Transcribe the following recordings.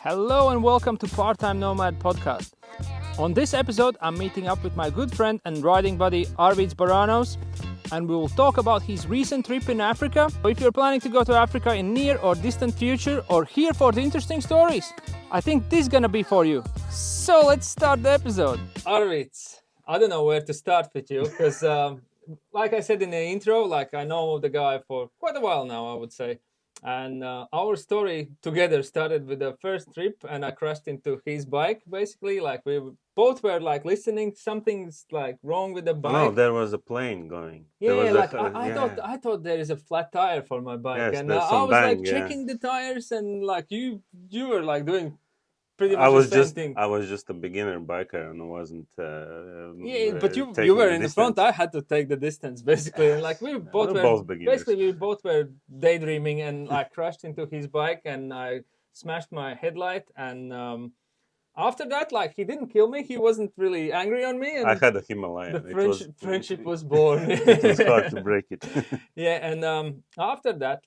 Hello and welcome to Time Nomad podcast. On this episode, I'm meeting up with my good friend and riding buddy Arvids Baranovs, and we will talk about his recent trip in Africa. If you're planning to go to Africa in near or distant future, or here for the interesting stories, I think this is gonna be for you. So let's start the episode. Arvids, I don't know where to start with you because, like I said in the intro, I know the guy for quite a while now, I would say. And our story together started with the first trip, and I crashed into his bike. Basically, we both were listening. Something's wrong with the bike. No, there was a plane going. Yeah, I thought there is a flat tire for my bike, Yes, and there's I some was bang, checking the tires, and you were doing pretty much I was the same thing. I was just a beginner biker and wasn't. Yeah, but you were in the front. I had to take the distance basically, and we both were both beginners. basically we both were daydreaming, and I crashed into his bike and I smashed my headlight. And after that, he didn't kill me. He wasn't really angry on me. And I had a Himalayan. The friendship was born. It was hard to break it. Yeah, and after that,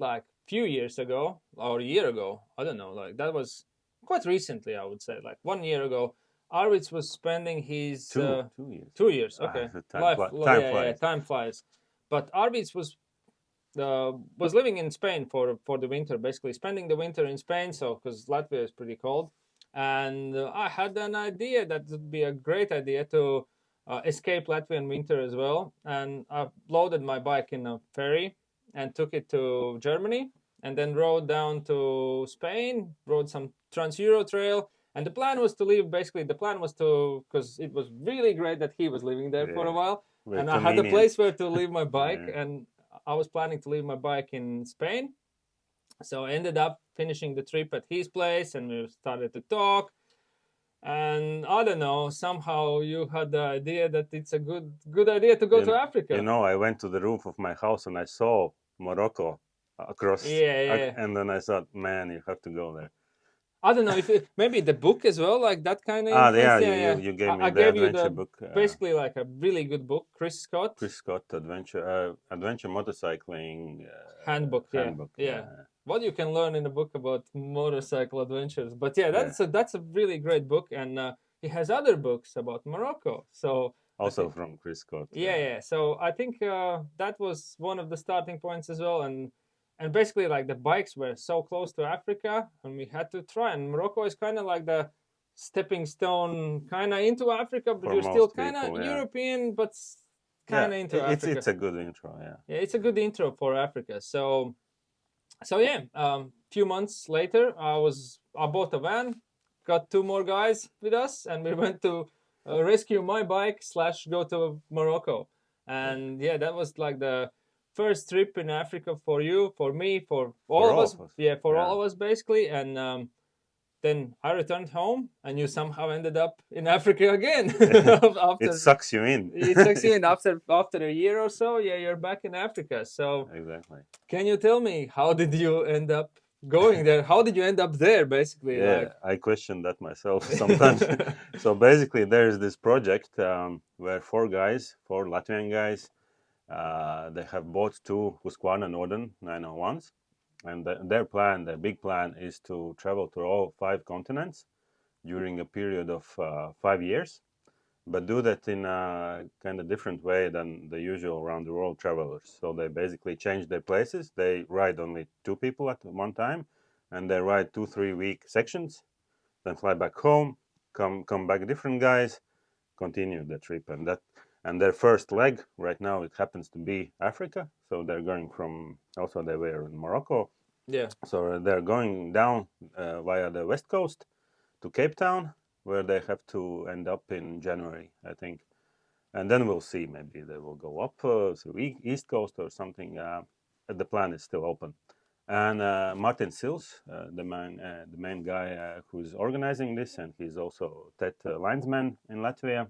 few years ago or a year ago, I don't know, that was quite recently, I would say, 1 year ago, Arvids was spending his 2 years. 2 years. Okay, Time flies. Time flies. But Arvids was living in Spain for the winter, basically spending the winter in Spain. So because Latvia is pretty cold, and I had an idea that would be a great idea to escape Latvian winter as well. And I loaded my bike in a ferry and took it to Germany, and then rode down to Spain, rode some Trans-Euro trail. And the plan was to leave, basically, because it was really great that he was living there for a while. And I had a place where to leave my bike, and I was planning to leave my bike in Spain. So I ended up finishing the trip at his place, and we started to talk. And I don't know, somehow you had the idea that it's a good idea to go to Africa. I went to the roof of my house and I saw Morocco across. Yeah. And then I thought, man, you have to go there. I don't know if maybe the book as well, that kind of. You gave me the adventure book. Basically, a really good book, Chris Scott adventure motorcycling handbook. Yeah. What you can learn in a book about motorcycle adventures. But that's a really great book, and he has other books about Morocco. So also from Chris Scott. Yeah. So I think that was one of the starting points as well, and basically the bikes were so close to Africa, and we had to try. And Morocco is kind of the stepping stone kind of into Africa, but you're still kind of European, but kind of into Africa. It's a good intro, Yeah, it's a good intro for Africa. So few months later, I bought a van, got 2 more guys with us, and we went to rescue my bike / go to Morocco. And that was the first trip in Africa for you, for me, for all of us. All of us basically. And then I returned home, and you somehow ended up in Africa again. It sucks you in. It sucks you in after a year or so. Yeah, you're back in Africa. So exactly. Can you tell me, how did you end up going there? How did you end up there, basically? Yeah, I question that myself sometimes. So basically, there is this project where 4 Latvian guys, they have bought 2 Husqvarna Norden 901s, and their big plan is to travel to all 5 continents during a period of 5 years, but do that in a kind of different way than the usual around the world travelers. So they basically change their places. They ride only 2 people at one time, and they ride 2-3 week sections, then fly back home, come back different guys, continue the trip. And their first leg right now, it happens to be Africa. So they're going they were in Morocco. Yeah. So they're going down via the west coast to Cape Town, where they have to end up in January, I think. And then we'll see, maybe they will go up to east coast or something. The plan is still open. And Martin Sils, the main guy who's organizing this, and he's also TET linesman in Latvia.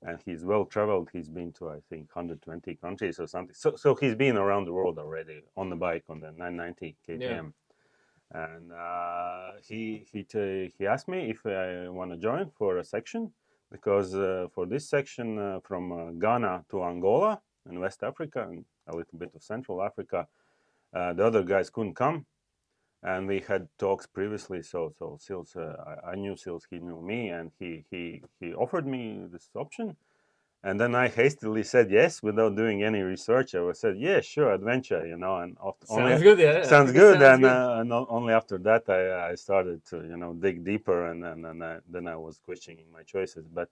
And he's well traveled. He's been to, I think, 120 countries or something. So he's been around the world already on the bike, on the 990 KTM. Yeah. And he asked me if I want to join for a section, because for this section from Ghana to Angola in West Africa and a little bit of Central Africa, the other guys couldn't come. and we had talks previously. So Sils, I knew Sils, he knew me, and he offered me this option. And then I hastily said yes without doing any research. I said, yeah, sure, adventure, and only Sounds good. Yeah, I sounds think it good. sounds And good. only after that I started to dig deeper, and then I was questioning my choices. But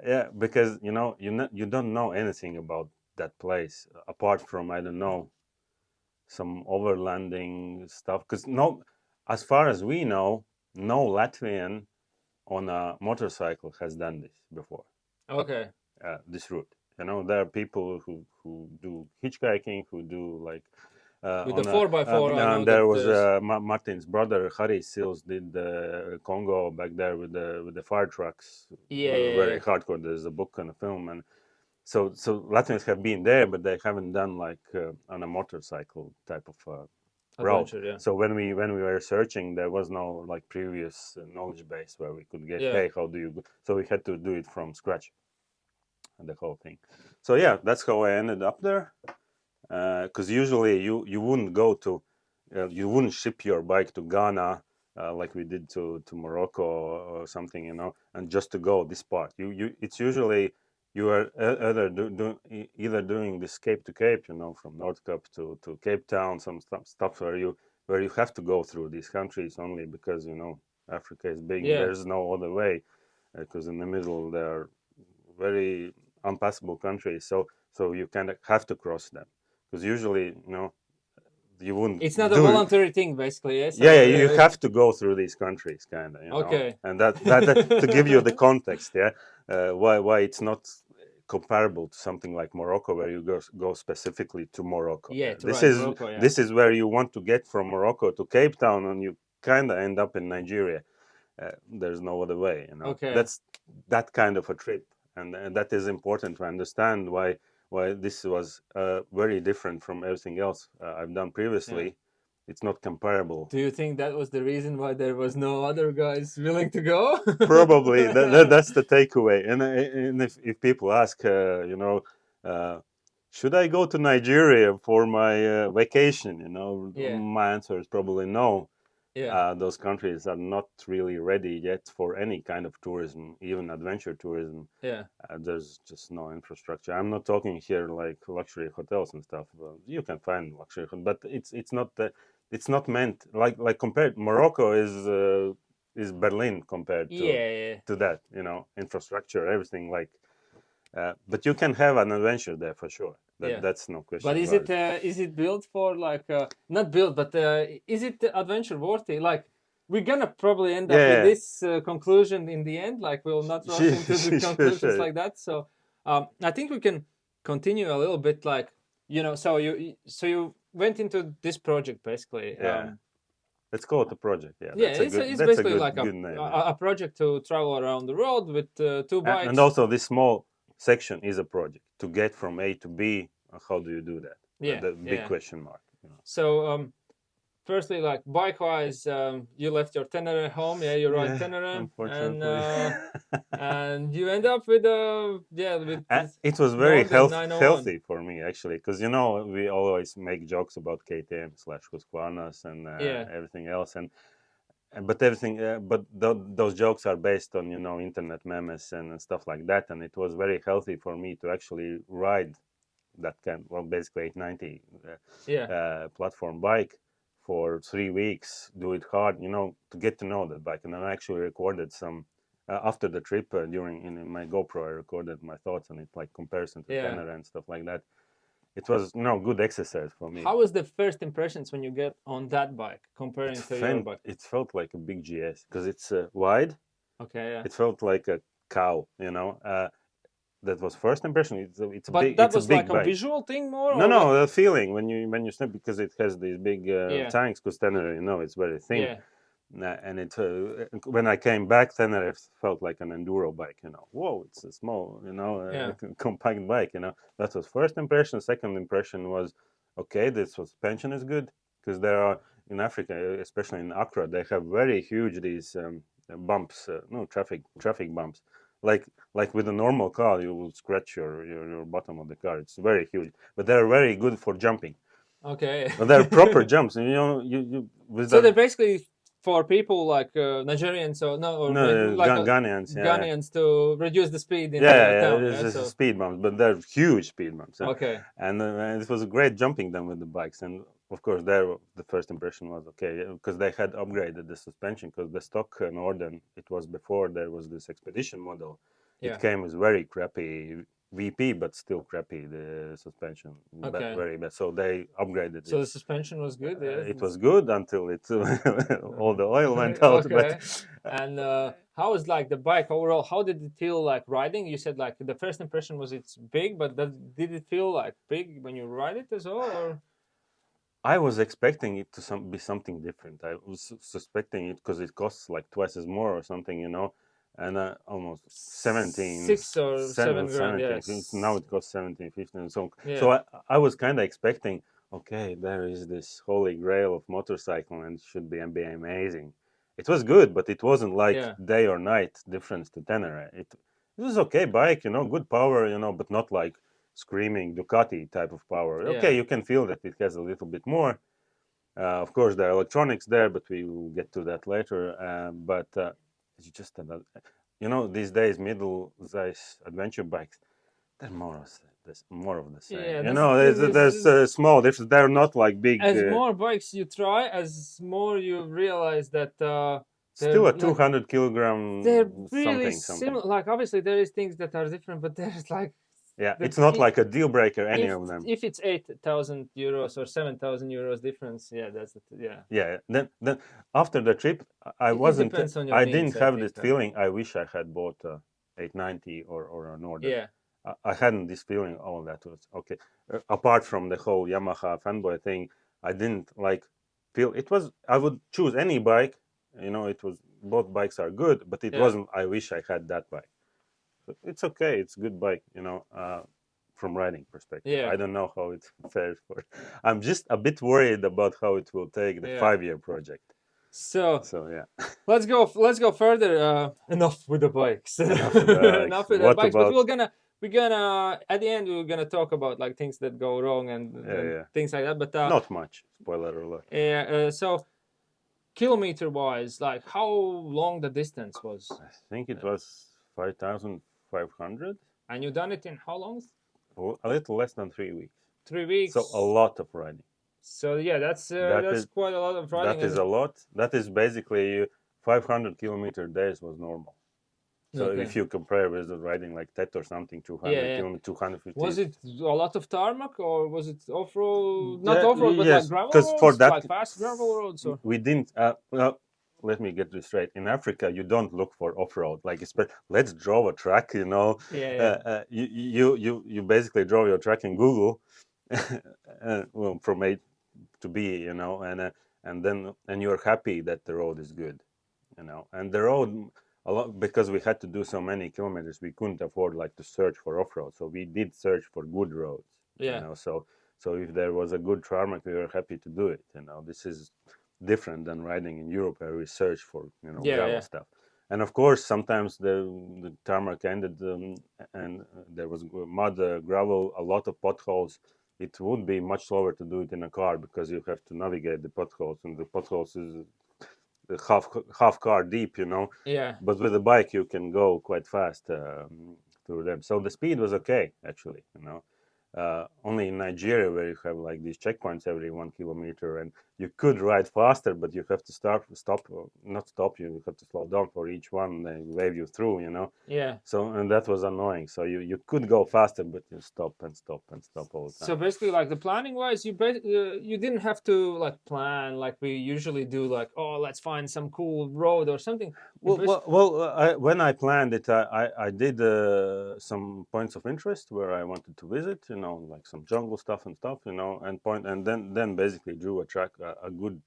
yeah, because you don't know anything about that place apart from, I don't know, some overlanding stuff. Because no, as far as we know, no Latvian on a motorcycle has done this before. Okay. This route. There are people who do hitchhiking, who do like With the on a. 4x4, I know And that there was there's. Martin's brother Harry Sils did Congo back there with the fire trucks. Yeah, yeah, Very yeah. hardcore. There's a book and a film, and so Latvians have been there, but they haven't done like on a motorcycle type of route. Adventure. Yeah. So when we were searching, there was no like previous knowledge base where we could get, Yeah. hey, how do you go? So we had to do it from scratch, the whole thing. So yeah, that's how I ended up there. Because usually you wouldn't go to, you wouldn't ship your bike to Ghana like we did to Morocco or something, and just to go this part. It's usually you are either doing this Cape to Cape, from North Cape to Cape Town, some stuff where you have to go through these countries only because Africa is big. Yeah. There's no other way because in the middle there are very unpassable countries. So you kind of have to cross them because usually you wouldn't It's not a do. voluntary thing, basically. Yeah. Yeah, So. you have to go through these countries, kind of, Okay. and that to give you the context, yeah, why it's not comparable to something like Morocco, where you go specifically to Morocco. Yeah. Yeah. To This ride is Morocco. Yeah. this is where you want to get from Morocco to Cape Town, and you kind of end up in Nigeria. There's no other way, Okay. That's that kind of a trip, and that is important to understand why this was very different from everything else I've done Yeah. previously. It's not comparable. Do you think that was the reason why there was no other guys willing to go? Probably that's the takeaway. And if people ask, uh, should I go to Nigeria for my vacation? Yeah. My answer is probably no. Yeah. Those countries are not really ready yet for any kind of tourism, even adventure tourism. Yeah. There's just no infrastructure. I'm not talking here like luxury hotels and stuff. You can find luxury, but it's not meant like compared. Morocco is Berlin compared to Yeah. that. Infrastructure, everything like. But you can have an adventure there for sure. Yeah. That's no But question is about it it. is it built for like not built, but is it adventure worthy? Like we're gonna probably end up with Yeah, this conclusion in the end. Like we'll not rush yeah. into the Sure, conclusions sure. like that. So I think we can continue a little bit. Like so you went into this project basically. Yeah. Let's call it a project. Yeah, Yeah, it's that's a basically good like good name. Yeah. a project to travel around the road with two And bikes. also this small section is a project to get from A to B. How do you do that? Yeah, The big yeah. question mark. So firstly, like bike wise, you left your Tenere home. Yeah, you ride Yeah, Tenere, unfortunately. and you end up with with It was very more than 901. healthy for me actually, because we always make jokes about KTM slash Husqvarnas and Yeah, everything else, but everything, but those jokes are based on internet memes and stuff like that, and it was very healthy for me to actually ride that basically 890 yeah, platform bike for 3 weeks, do it hard, to get to know that bike. And then I actually recorded some after the trip during in my GoPro. I recorded my thoughts on it, like comparison to yeah. Tenere and stuff like that. It was good exercise for me. How was the first impressions when you get on that bike comparing to your bike? It felt like a big GS because it's wide. Okay, yeah. It felt like a cow, that was first impression. But that It's a was like big a bike. visual thing more, No, or what? the feeling when you snap, because it has these big Yeah, tanks. Because Tenere, it's very thin, yeah, and it when I came back, Tenere felt like an enduro bike. Whoa, it's a small, yeah, compact bike. That was first impression. Second impression was, okay, this suspension is good, because there are in Africa, especially in Accra, they have very huge these bumps, no traffic bumps, like with a normal car, you will scratch your bottom of the car. It's very huge, but they're very good for jumping. Okay. But they're proper jumps, and you with So they're the basically for people like Nigerians or no, or no like Ghanaians, yeah. Ghanaians to reduce the speed in the Yeah, town. it's Yeah. just So speed bumps, but they're huge speed bumps, okay. and it was great jumping them with the bikes. And of course, there the first impression was okay because they had upgraded the suspension because the stock Norden it was before there was this expedition model. It Yeah. came with very crappy VP, but still crappy the suspension, Okay. very bad. So they upgraded So it. the suspension was good. Yes. It was good until it all the oil went out, but. Okay. And how was like the bike overall? How did it feel like riding? You said like the first impression was it's big, but did it feel like big when you ride it as well? Or I was expecting it to be something different. I was suspecting it because it costs like twice as more or something, and almost 17, 6 or 7 grand? 17. Now Yes. it costs 17, 15. So Yeah. I was kind of expecting, okay, there is this holy grail of motorcycle and it should be amazing. It was good, but it wasn't like Yeah. day or night difference to Tenere. It was okay bike, good power, but not like screaming Ducati type of power. Okay, Yeah. you can feel that it has a little bit more. Of course, there are electronics there, but we will get to that later. But it's just about, these days, middle-size adventure bikes, they're more of the same. Yeah. That's the thing. There's small difference. They're not like big. As more bikes you try, as more you realize that they're Still a like 200 they're kilogram really something. similar. Like obviously there is things that are different, but there's like Yeah, the it's not like a deal breaker, any of them. if it's 8,000 euros or 7,000 euros difference, yeah, that's yeah. Yeah, then after the trip, It depends on your I needs, didn't I have think. this feeling. I wish I had bought a 890 or a Northern. Yeah, I hadn't this feeling. Oh, that was okay. Apart from the whole Yamaha fanboy thing, I didn't like feel it was. I would choose any bike. It was both bikes are good, but it yeah, wasn't. I wish I had that bike. But it's okay. It's a good bike. From riding perspective. yeah, I don't know how it fares for. I'm just a bit worried about how it will take the yeah. 5-year project. So So yeah, let's go further. Enough with the bikes. enough of the Enough with the what bikes. But about? we're gonna at the end we're gonna talk about like things that go wrong Yeah, and yeah, things like that. But not much. Spoiler alert. yeah. So kilometer wise, like how long the distance was, I think it was 5,500. and you done it in how long? A little less than 3 weeks. 3 weeks. So a lot of riding. So yeah, That that's is quite a lot of riding. that is a lot. That is basically 500-kilometer days was normal. So Okay. if you compare with the riding like that or something, 200 Yeah, yeah. kilometers, 250. Was it a lot of tarmac or was it off road? Not Yeah, off road, but like yes, gravel because for roads, that like fast gravel roads. Or we didn't. Well, let me get this straight. In Africa, you don't look for off road. Like, let's draw a track. yeah, yeah, You basically draw your track in Google, well, from A to B. And you're happy that the road is good. And the road a lot because we had to do so many kilometers. We couldn't afford like to search for off road, so we did search for good roads. yeah, So if there was a good tarmac, we were happy to do it. This is different than riding in Europe where we search for yeah, gravel yeah. stuff. And of course, sometimes the tarmac ended and there was mud, gravel, a lot of potholes. It would be much slower to do it in a car because you have to navigate the potholes, and the potholes is half car deep, Yeah. But with a bike, you can go quite fast through them. So the speed was okay, actually. Only in Nigeria where you have like these checkpoints every 1 kilometer, and you could ride faster, but you have to not stop. You have to slow down for each one. They wave you through. Yeah. So and that was annoying. So you could go faster, but you stop and stop and stop all the time. So basically, like the planning wise, you didn't have to like plan like we usually do. Like, oh, let's find some cool road or something. When I planned it, I did some points of interest where I wanted to visit, like some jungle stuff, and then basically drew a track, a good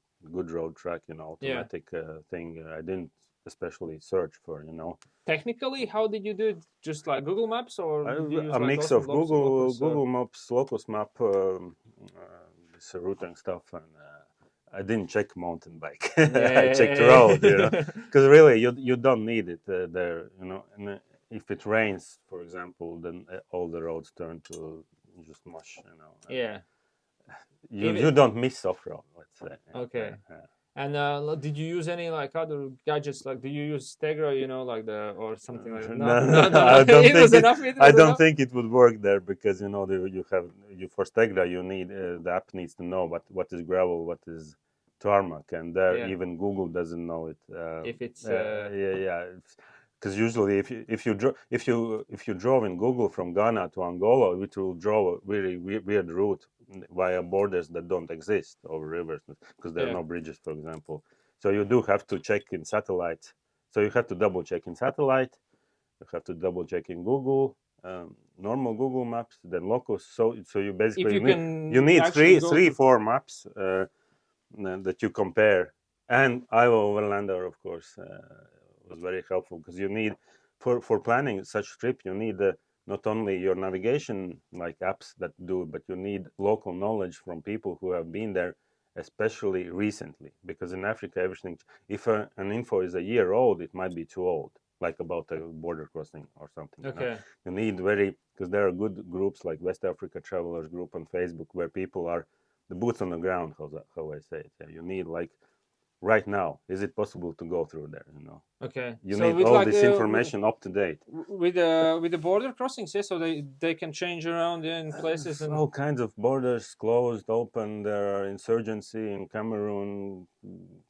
road track, automatic thing. I didn't especially search for, Technically, how did you do it? Just like Google Maps, or did you use a like mix also of Google or... Maps, Locus Map, this routing stuff, and I didn't check mountain bike. I checked road, because really you don't need it there, And if it rains, for example, then all the roads turn to just mush, Yeah. you don't miss off-road, let's say. Okay. And did you use any like other gadgets? Like, do you use Stegra? Like or something like that? No, No, no, no, no. I don't It think was it. enough. It I was don't enough. think it would work there because you for Stegra you need the app needs to know what is gravel, what is tarmac, and there Yeah. even Google doesn't know it. If it's Yeah. Because usually if you drove in Google from Ghana to Angola, it will draw a very weird route via borders that don't exist over rivers because there are yeah. no bridges, for example. So you do have to check in satellite. So you have to double check in satellite. You have to double check in Google, normal Google Maps, then locus. So you If basically you you can need actually go three to. four maps that you compare. And Iowa Overlander, of course, was very helpful because you need for planning such trip you need not only your navigation like apps that do, but you need local knowledge from people who have been there, especially recently. Because in Africa, everything if an info is a year old, it might be too old, like about a border crossing or something. Okay. You need because there are good groups like West Africa Travelers Group on Facebook where people are the boots on the ground. How I say it. Yeah, you need like right now. Is it possible to go through there? Okay. You So need with all like this information up to date. with the border crossings, yeah. So they can change around in places and. All kinds of borders closed, open. There are insurgency in Cameroon,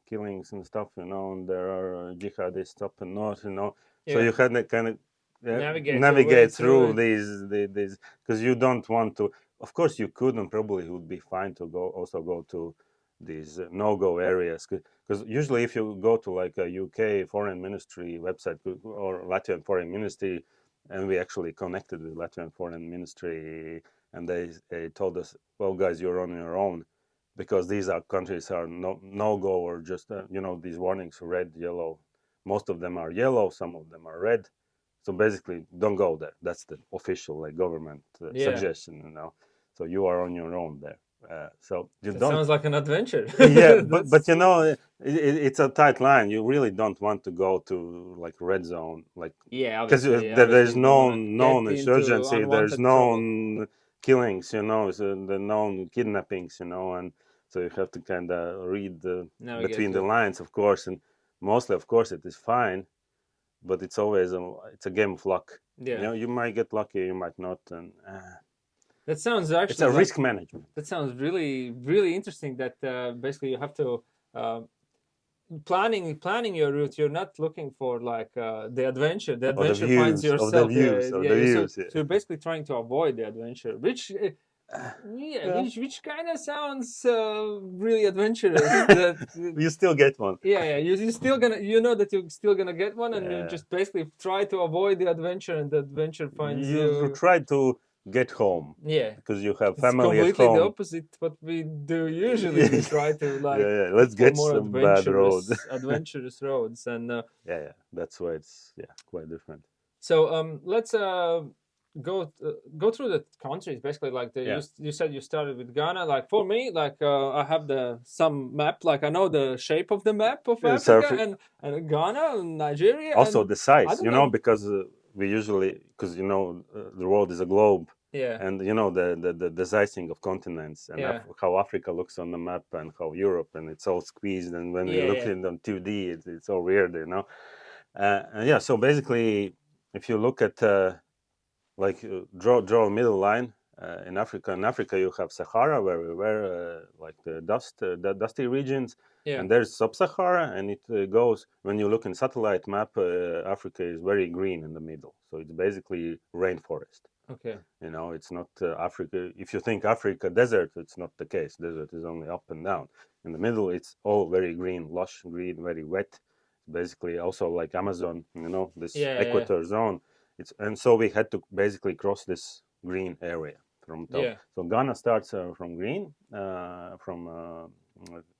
killings and stuff. And there are jihadists up and north. So Yeah. you had to kind of Navigate your way navigate through through it. these because you don't want to. Of course, you could and probably would be fine to go to these no-go areas because usually if you go to like a UK foreign ministry website or Latvian foreign ministry, and we actually connected with Latvian foreign ministry, and they told us, well, guys, you're on your own because these are countries are no-go or just these warnings red, yellow. Most of them are yellow, some of them are red. So basically, don't go there. That's the official like government Yeah. suggestion. So you are on your own there. So you That don't. sounds like an adventure. Yeah, but That's it's a tight line. You really don't want to go to like red zone, like yeah. because Obviously, there's you don't want to known get into insurgency, there's unwanted trouble. known killings, so the known kidnappings, and so you have to kind of read Navigate between the through. lines, of course, and mostly, of course, it is fine, but it's always it's a game of luck. Yeah. You might get lucky, you might not, and That sounds it's actually a like risk management. that sounds really really interesting. That basically you have to. Planning your route, you're not looking for like the adventure. The Of the adventure finds views, of the yourself. Yeah, views, of yeah. the So views. Yeah. you're basically trying to avoid the adventure, which yeah, Yeah. which kind of sounds really adventurous. That You still get one. yeah. You're still gonna that you're still gonna get one, and you Uh, just basically try to avoid the adventure, and the adventure finds you you. try to get home Yeah, because you have it's family at completely the home. opposite what we do usually. We Yeah, try to like yeah. look Let's for get more some bad road. adventurous roads, and Yeah. That's why it's quite different. so let's go through the countries basically. Like Yeah. you said you started with Ghana. Like for me, like I have some map. Like I know the shape of the map of Africa, Surfing. and Ghana and Nigeria, Also and the I size, don't know. because we usually because the world is a globe, Yeah, and the sizing of continents and yeah, how Africa looks on the map and how Europe and it's all squeezed, and when we yeah, look yeah, at it on 2D, it's all weird. And yeah, so basically, if you look at like draw a middle line in Africa. In Africa, you have Sahara, where we were, like the dusty regions, yeah. and there's sub-Sahara, and it goes. When you look in satellite map, Africa is very green in the middle, so it's basically rainforest. Okay. It's not Africa. If you think Africa desert, it's not the case. Desert is only up and down. In the middle, it's all very green, lush green, very wet. Basically, also like Amazon, this Yeah, yeah, equator zone. And so we had to basically cross this green area from top. yeah, So Ghana starts from green, from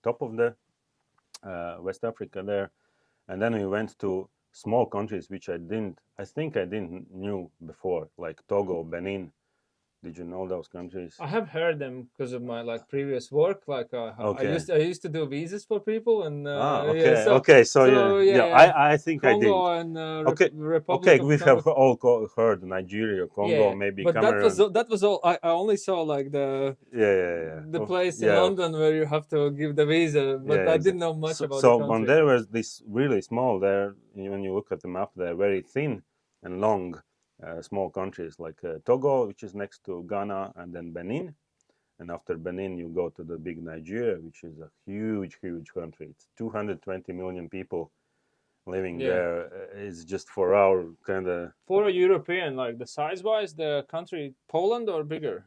top of the West Africa there, and then we went to small countries which I think I didn't knew before, like Togo, Benin, Did you know those countries? I have heard them because of my like previous work. Like Okay. I used to do visas for people, and yeah, Okay. Okay. So yeah, yeah, yeah. yeah. I think I did. Congo and Okay. Republic Okay. of We have Congo. all heard Nigeria, Congo, Yeah, maybe but Cameroon. that was all. I only saw like Yeah. Yeah. Yeah. the Oh, place in yeah. London where you have to give the visa, but Yeah. I didn't Exactly. know much So, about the so when country. there was this really small, there when you look at the map, they're very thin and long, small countries like Togo, which is next to Ghana, and then Benin. And after Benin, you go to the big Nigeria, which is a huge, huge country. It's 220 million people living Yeah, there. It's just for our kind of for a European, like the size wise, the country Poland or bigger?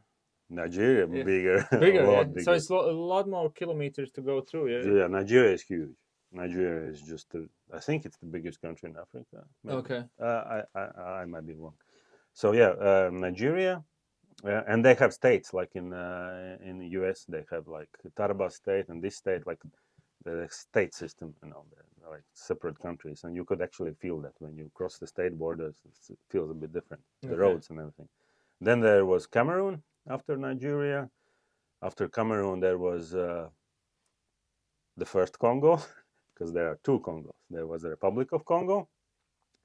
Nigeria Yeah, bigger, a bigger. Yeah, lot so bigger. it's a lot more kilometers to go through. Yeah. Yeah, Nigeria is huge. Nigeria is just, I think it's the biggest country in Africa. Maybe Okay. I might be wrong. So yeah, Nigeria, and they have states like in the US. They have like Taraba state and this state, like the state system, they're like separate countries, and you could actually feel that when you cross the state borders, it feels a bit different, the Okay. roads and everything. Then there was Cameroon after Nigeria. After Cameroon, there was the first Congo, because there are two Congos. There was the Republic of Congo.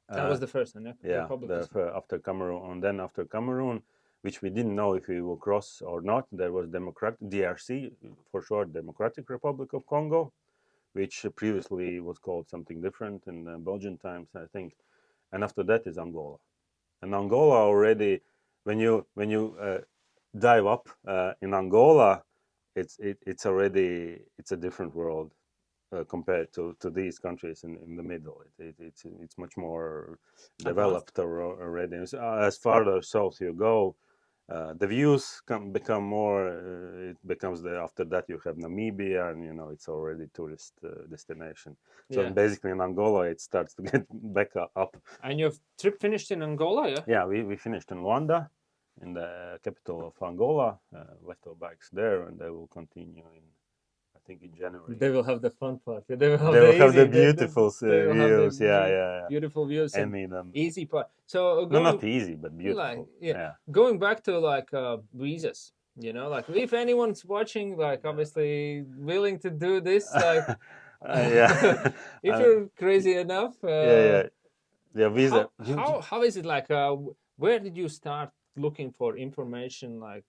That Uh, was the first one. Yeah, yeah, Republic the, was. after Cameroon, and then after Cameroon, which we didn't know if we will cross or not, there was DRC, for short, Democratic Republic of Congo, which previously was called something different in Belgian times, I think. And after that is Angola. And Angola already, when you dive up in Angola, it's already it's a different world compared to these countries in the middle. It's much more Advanced. developed already. As farther south you go, the views become more. It becomes after that you have Namibia, and it's already tourist destination. So Yeah. basically in Angola it starts to get back up. And your trip finished in Angola, yeah? Yeah, we finished in Luanda, in the capital of Angola. Left our bags there, and they will continue in, I think, in January. They will have the fun part. They will have They will the have the easy. beautiful They will have the views. Yeah, yeah, yeah. beautiful views I and mean, easy part. So no, going not easy, but like beautiful. yeah, Yeah. going back to like visas. Like if anyone's watching, like obviously willing to do this, like Yeah. if you're crazy enough, Yeah, yeah. Yeah, visa. how is it like? Where did you start looking for information like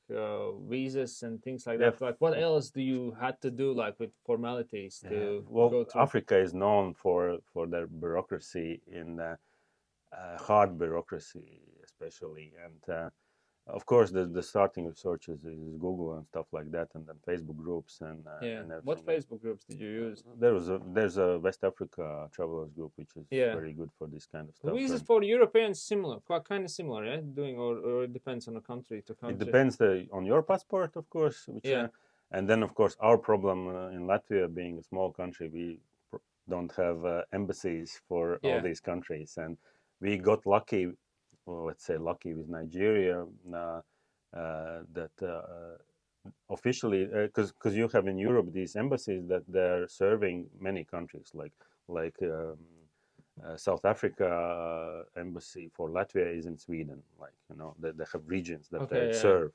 visas and things like Yeah, that? Like what else do you had to do like with formalities yeah. to Well, go through? Africa is known for their bureaucracy in hard bureaucracy, especially, and of course, the starting of searches is Google and stuff like that, and then Facebook groups Yeah. and What everything. Facebook groups did you use? There's a West Africa travelers group which is Yeah. very good for this kind of The stuff. visas And for Europeans similar, quite kind of similar, yeah. Doing or it depends on a country to it country. depends on your passport, of course, which Yeah. and then of course our problem in Latvia being a small country, we don't have embassies for all Yeah. these countries, and we got lucky, well, let's say lucky with Nigeria. That officially, because you have in Europe these embassies that they're serving many countries, like South Africa embassy for Latvia is in Sweden. Like they have regions that they Okay. Yeah. serve.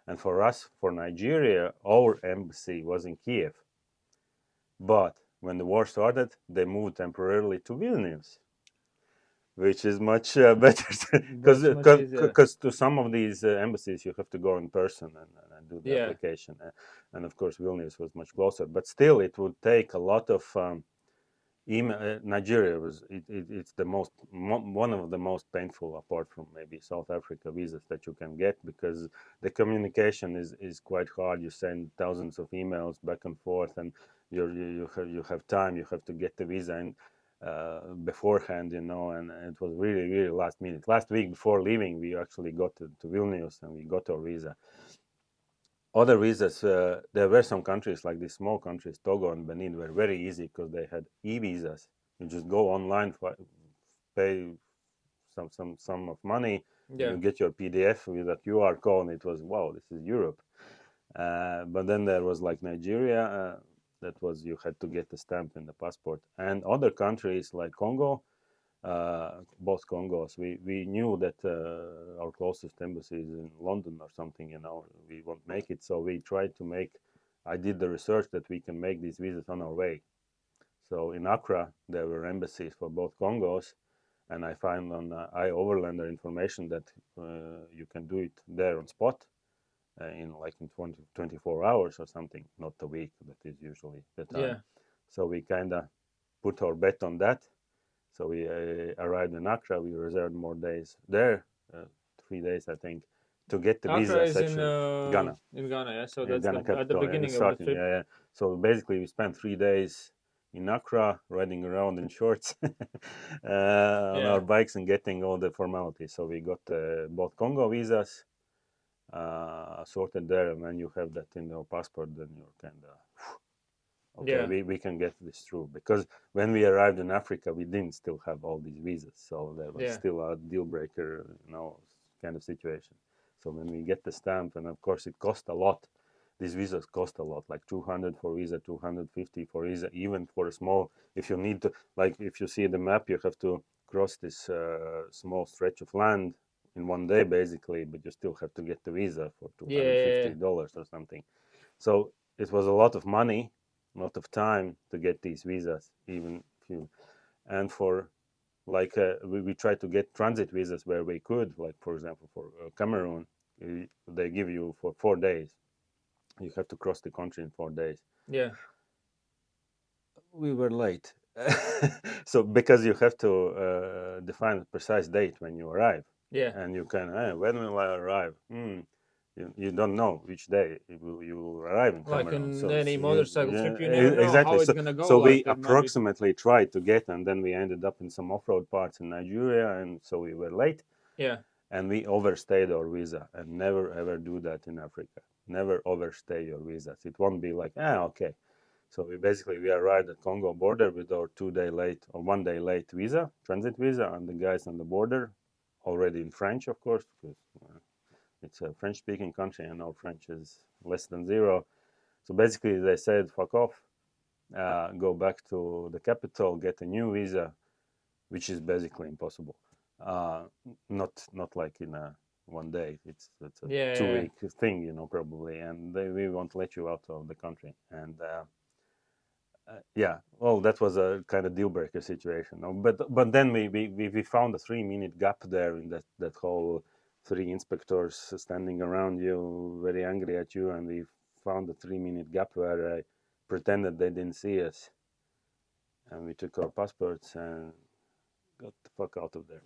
And for us, for Nigeria, our embassy was in Kiev, but when the war started, they moved temporarily to Vilnius, which is much better That's much easier. because to some of these embassies you have to go in person and do the Yeah. application, and of course Vilnius was much closer, but still it would take a lot of email. Nigeria it's the one of the most painful, apart from maybe South Africa, visas that you can get, because the communication is quite hard. You send thousands of emails back and forth, and you have time. You have to get the visa in beforehand, and it was really, really last minute. Last week before leaving, we actually got to Vilnius and we got our visa. Other visas, there were some countries like these small countries, Togo and Benin, were very easy because they had e-visas. You just go online, pay some of money, and Yeah. you get your PDF with a QR code, and it was, wow, this is Europe. But then there was like Nigeria, that was, you had to get the stamp in the passport, and other countries like Congo. both Congos. We knew that our closest embassy is in London or something. We won't make it, so we tried to make. I did the research that we can make these visas on our way. So in Accra, there were embassies for both Congos, and I found on iOverlander information that you can do it there on spot in 24 hours or something, not a week. That is usually the time. Yeah. So we kind of put our bet on that. So we arrived in Accra. We reserved more days there, 3 days, I think, to get the Accra visa is in section. Ghana. Ghana, yeah. So Yeah, that's Ghana at the capital. beginning of the starting, trip. yeah. So basically, we spent 3 days in Accra, riding around in shorts on our bikes and getting all the formalities. So we got both Congo visas sorted there, and when you have that in your passport, then you're kind of okay. We can get this through, because when we arrived in Africa, we didn't still have all these visas, so there was still a deal breaker, kind of situation. So when we get the stamp, and of course it cost a lot. These visas cost a lot, like 200 for visa, 250 for visa, even for a small. If you need to, like, if you see the map, you have to cross this small stretch of land in one day, basically, but you still have to get the visa for $250 or something. So it was a lot of money, a lot of time to get these visas, even few. And for like we tried to get transit visas where we could, like for example for Cameroon, they give you for 4 days. You have to cross the country in 4 days. Yeah. We were late. So because you have to define a precise date when you arrive. Yeah. And you can, when will I arrive? You don't know which day you will arrive in Cameroon. Like in so any motorcycle trip, you never know exactly. how it's gonna go. So like, we approximately tried to get, and then we ended up in some off-road parts in Nigeria, and so we were late. Yeah. And we overstayed our visa, and never ever do that in Africa. Never overstay your visas. It won't be like, okay. So we arrived at Congo border with our 2 day late or 1 day late visa, transit visa, and the guys on the border, already in French, of course, because it's a French-speaking country, and our French is less than zero. So basically, they said, "Fuck off, go back to the capital, get a new visa," which is basically impossible. Not like in a 1 day. It's a 2 week thing, probably, and we won't let you out of the country. And well, that was a kind of deal breaker situation. But then we found a 3-minute gap there in that whole 3 inspectors standing around you, very angry at you, and we found a 3-minute gap where I pretended they didn't see us, and we took our passports and got the fuck out of there.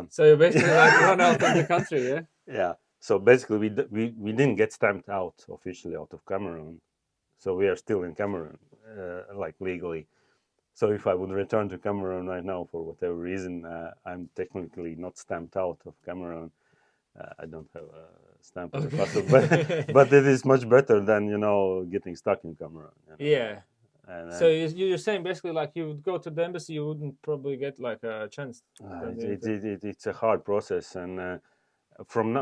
So you basically like run out of the country, yeah? Yeah. So basically, we didn't get stamped out officially out of Cameroon, so we are still in Cameroon, like legally. So if I would return to Cameroon right now for whatever reason, I'm technically not stamped out of Cameroon. I don't have a stamp on the passport, but it is much better than getting stuck in Cameroon. Yeah. And so you're saying basically like you would go to the embassy, you wouldn't probably get like a chance. It's a hard process, and from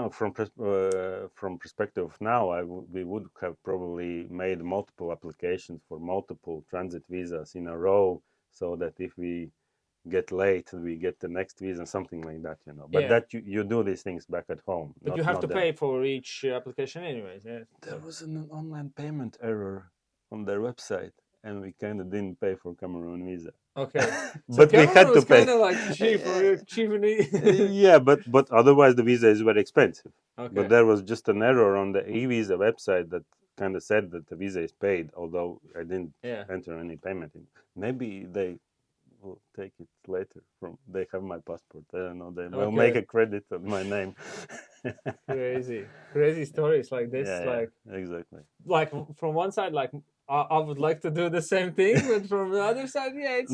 perspective of now, we would have probably made multiple applications for multiple transit visas in a row, so that if we get late, we get the next visa, something like that, But that you do these things back at home. But you have to pay for each application anyways. Yeah. There was an online payment error on their website, and we kind of didn't pay for Cameroon visa. Okay. But we had to pay. Kind of like cheap and yeah, but otherwise the visa is very expensive. Okay. But there was just an error on the e-visa website that kind of said that the visa is paid, although I didn't enter any payment in. Maybe they will take it later. They have my passport. I don't know. They will make a credit on my name. Crazy stories like this. Exactly. Like from one side, like I would like to do the same thing, but from the other side, it's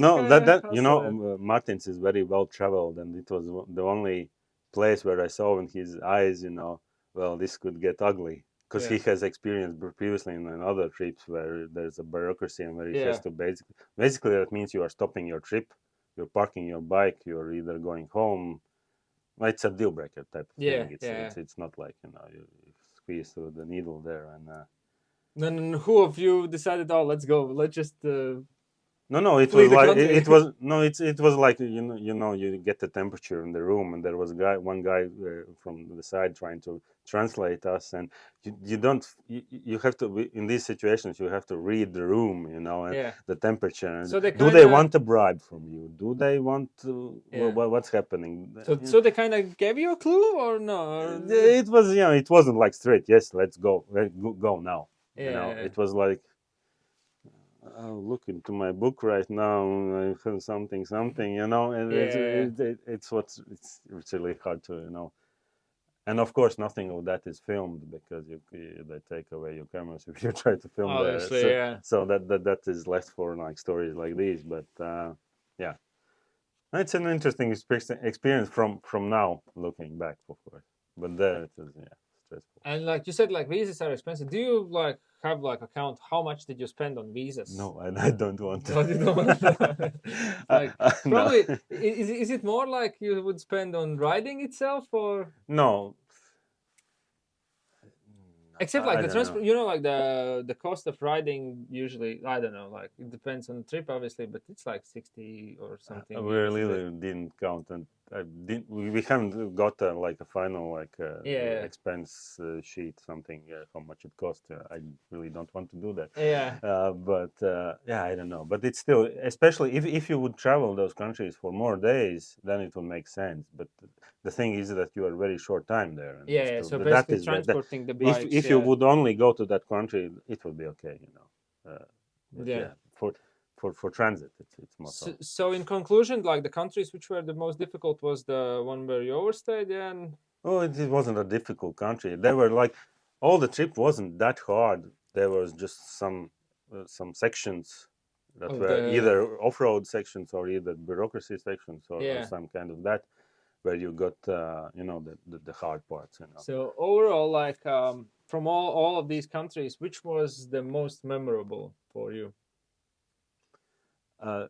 Martins is very well traveled, and it was the only place where I saw in his eyes, well, this could get ugly, because he has experienced previously in other trips where there's a bureaucracy and where he has to basically that means you are stopping your trip, you're parking your bike, you're either going home. It's a deal breaker type of thing. It's not like you squeeze through the needle there. And then who of you decided, let's go, let's just No, it flee was the like country. it was no, it was like you get the temperature in the room, and there was one guy from the side trying to translate us, and you don't you have to in these situations you have to read the room, and Yeah. the temperature, and So they do kind they of want a bribe from you? Do they want to? yeah. What's happening? So they kind of gave you a clue or no? Or, It was it wasn't like straight. Yes, let's go. Go now. yeah. It was like. I'll look into my book right now. I feel something, and Yeah. it's really hard to And of course, nothing of that is filmed because they take away your cameras if you try to film there. Obviously, yeah. So that is left for like stories like these. But yeah, it's an interesting experience from now looking back, of course. But there it is, yeah, stressful. And like you said, like visas are expensive. Do you like have like account how much did you spend on visas? No, I don't want to. What you don't like No. probably is it more like you would spend on riding itself or No, except like I the don't know. transport, like the cost of riding usually I don't know, like it depends on the trip obviously, but it's like 60 or something We euros a day. really didn't count, and I didn't. We haven't got like a final Yeah, expense sheet, something how much it cost. I really don't want to do that, yeah, but yeah, I don't know. But it's still, especially if you would travel those countries for more days, then it would make sense. But the thing is that you are very short time there, and yeah, yeah. still So that basically is that. transporting the bikes, If you yeah, would only go to that country, it would be okay, but yeah. yeah, for transit, it's more So, so. so in conclusion, like the countries which were the most difficult was the one where you overstayed, yeah, and Oh, it wasn't a difficult country. There were like all the trip wasn't that hard. There was just some sections that of were the either off-road sections or either bureaucracy sections or yeah. some kind of that where you got the hard parts. So overall, like from all of these countries, which was the most memorable for you? Uh,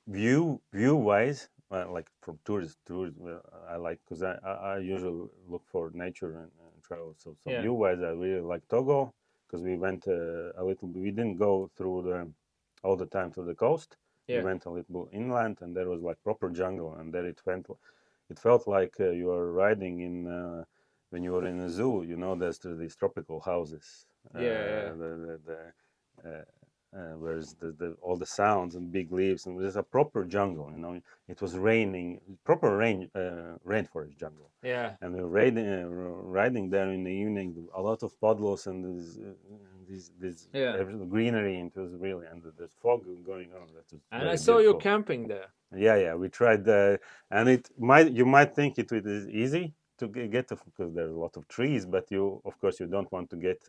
view wise, like from tourist, I like because I usually look for nature and travel. So Yeah, view wise, I really like Togo because we went a little. We didn't go through the all the time to the coast. We yeah, went a little inland, and there was like proper jungle, and there it felt like you are riding in when you were in a zoo. There's these tropical houses. yeah, Whereas all the sounds and big leaves, and there's a proper jungle. It was raining, proper rainforest jungle, yeah, and we were riding there in the evening. A lot of puddles and this yeah. greenery. And it was really, and there's fog going on. That was And I very saw you beautiful. camping there Yeah, we tried, and you might think it is easy to get to because there's a lot of trees, but of course you don't want to get.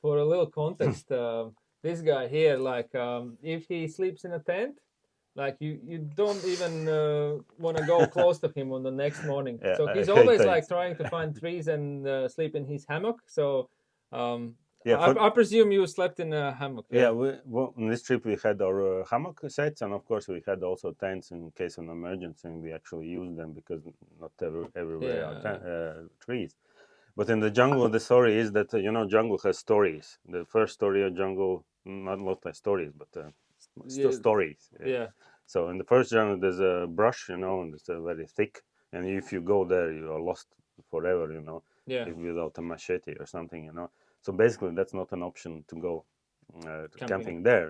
for a little context. This guy here, like, if he sleeps in a tent, like you don't even want to go close to him on the next morning. Yeah, So I he's hate always like tents. trying to find trees and sleep in his hammock. So Yeah, I presume you slept in a hammock, yeah. yeah. On this trip we had our hammock sets, and of course we had also tents in case of an emergency. And we actually used them because not everywhere are Yeah, trees. But in the jungle, the story is that jungle has stories. The first story of jungle, not like stories, but yeah, stories. yeah, So in the first jungle, there's a brush, and it's very thick. And if you go there, you are lost forever, yeah. if without a machete or something. So basically, that's not an option to go Camping. camping there.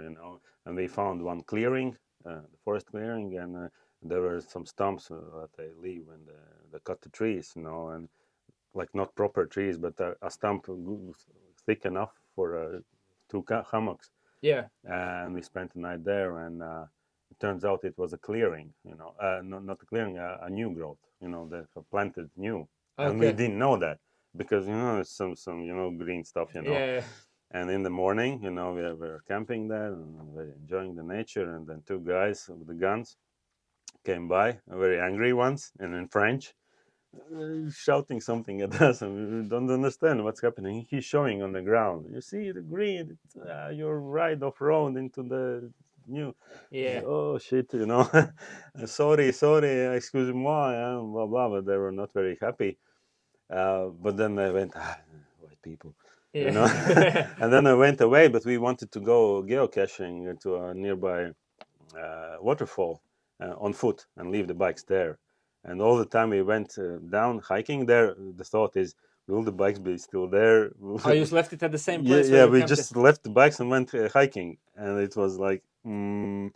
And we found one clearing, the forest clearing, and there were some stumps that they leave when they cut the trees, and like not proper trees, but a stump thick enough for two hammocks. Yeah. And we spent the night there, and it turns out it was a clearing, not a clearing, a new growth, they have planted new, and we Okay. didn't know that because it's some green stuff. Yeah. And in the morning, we were camping there and we were enjoying the nature, and then two guys with the guns came by, very angry ones, and in French, shouting something at us, and we don't understand what's happening. He's showing on the ground. You see the green? You're right off road into the new. Yeah. Oh shit! Sorry, excuse moi, blah blah. But they were not very happy. But then they went, white people, Yeah. and then I went away. But we wanted to go geocaching to a nearby waterfall on foot and leave the bikes there. And all the time we went down hiking there, the thought is, will the bikes be still there? Oh, you just left it at the same Yeah, place where yeah, you we camped. just left the bikes and went hiking, and it was like, Will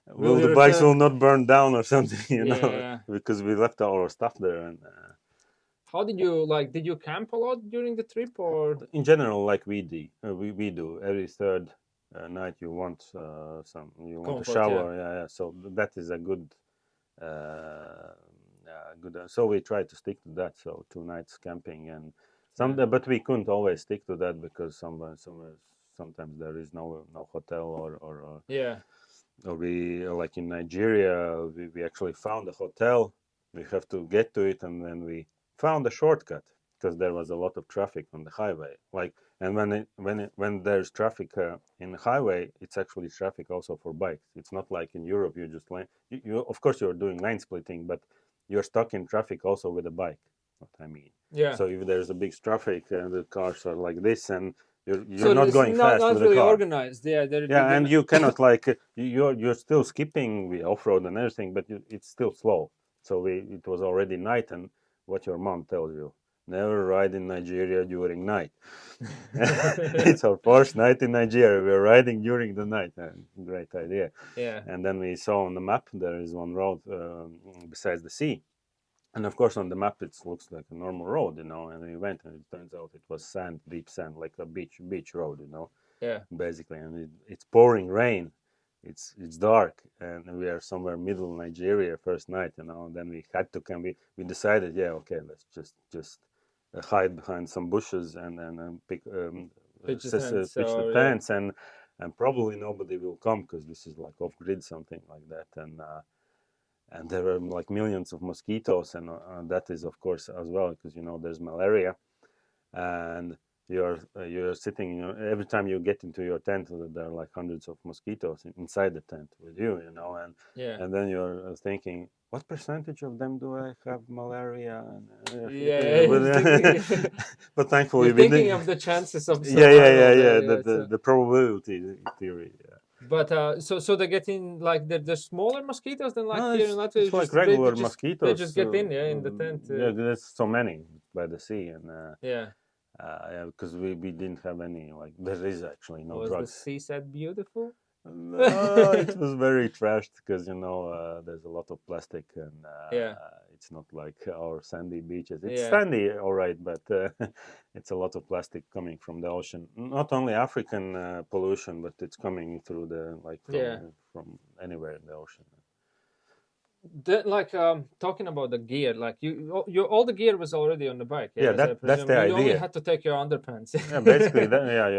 will you the bikes will return? not burn down or something, Yeah. because we left all our stuff there. And How did you like? Did you camp a lot during the trip, or? in general, like we do every third night, you want you want a Comfort, yeah. shower, yeah. So that is a good, good. So we try to stick to that. So 2 nights camping and but we couldn't always stick to that because sometimes there is no hotel or Yeah. or we like in Nigeria, we actually found a hotel. We have to get to it, and then we found a shortcut because there was a lot of traffic on the highway. Like, and when there's traffic in the highway, it's actually traffic also for bikes. It's not like in Europe you just lane. You of course you're doing lane splitting, but you're stuck in traffic also with a bike. What I mean. Yeah. So if there's a big traffic and the cars are like this, and you're So not it's going fast not with the really car. organized. Yeah. Yeah, and you cannot like you're still skipping the off road and everything, but it's still slow. So it was already night, and what your mom tells you: never ride in Nigeria during night. It's our first night in Nigeria. We're riding during the night. Great idea. Yeah. And then we saw on the map there is one road besides the sea. And of course, on the map, it looks like a normal road, And we went, and it turns out it was sand, deep sand, like a beach road, Yeah. basically. And it's pouring rain. It's dark, and we are somewhere middle Nigeria first night, And then we had to come. We decided, yeah, okay, let's just hide behind some bushes and pick Pitch the tents. pitch the So yeah. tents, and probably nobody will come because this is like off grid, something like that, and there are like millions of mosquitoes, and that is of course as well because there's malaria, and you're sitting. Every time you get into your tent, there are like hundreds of mosquitoes inside the tent with you, and Yeah. and then you're thinking, what percentage of them do I have malaria? Yeah. But thankfully You're we thinking didn't. of the chances of Yeah. survival there. Yeah. The probability theory. Yeah. But so they're getting like they're smaller mosquitoes than like No, here in Latvia. it's like Just they regular they mosquitoes. just get in, yeah, in the tent. Yeah, there's so many by the sea, and Yeah. yeah, because we didn't have any, like, there is actually no Was the drugs. seaside beautiful? No, it was very trashed because there's a lot of plastic, and Yeah. it's not like our sandy beaches. It's Yeah. sandy, all right, but it's a lot of plastic coming from the ocean. Not only African pollution, but it's coming through from anywhere in the ocean. Like talking about the gear, like your all the gear was already on the bike. Yeah, as I that's presume. the You only idea. had to take your underpants. Yeah, basically,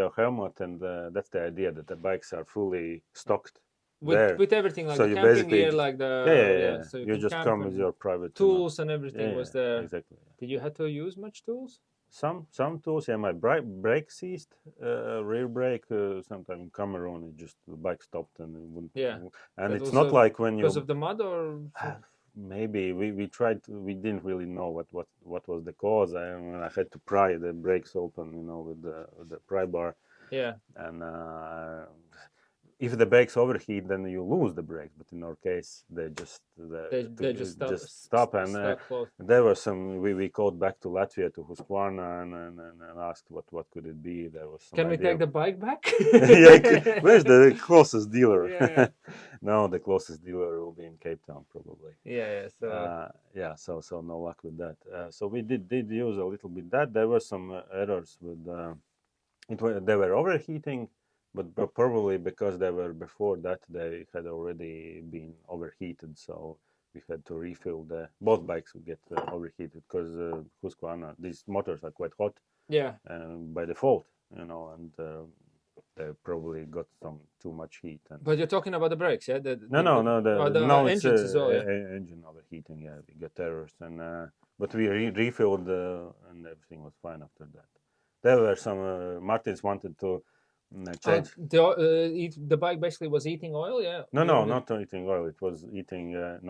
your helmet, and that's the idea, that the bikes are fully stocked there. with everything, like So the you camping basically gear, like the yeah. So You can just camp come with and your private tools and everything was there. exactly. Did you have to use much tools? Some tools, yeah. My brake seized, rear brake. Sometime in Cameroon, the bike stopped and it wouldn't. Yeah. And That it's was not like when because you of the mud, or maybe we tried. We didn't really know what was the cause. I had to pry the brakes open, with the pry bar. yeah. And if the brakes overheat, then you lose the brakes. But in our case, they just They just stop. And stuck close. there were some. We called back to Latvia, to Husqvarna, and asked what could it be. There was some Can we idea. take the bike back? Yeah, where's the closest dealer? Yeah. No, the closest dealer will be in Cape Town probably. Yeah. So So no luck with that. So we did use a little bit that. There were some errors with they were overheating, but probably because they were before that, they had already been overheated. So we had to refill both bikes would get overheated because Husqvarna, these motors are quite hot yeah. by default, and they probably got some too much heat. But you're talking about the brakes, yeah? No, it's engines as well. Yeah. engine overheating. Yeah, we got errors, and but we refilled and everything was fine after that. There were some Martins wanted to change. The bike basically was eating oil, yeah. No, not eating oil. It was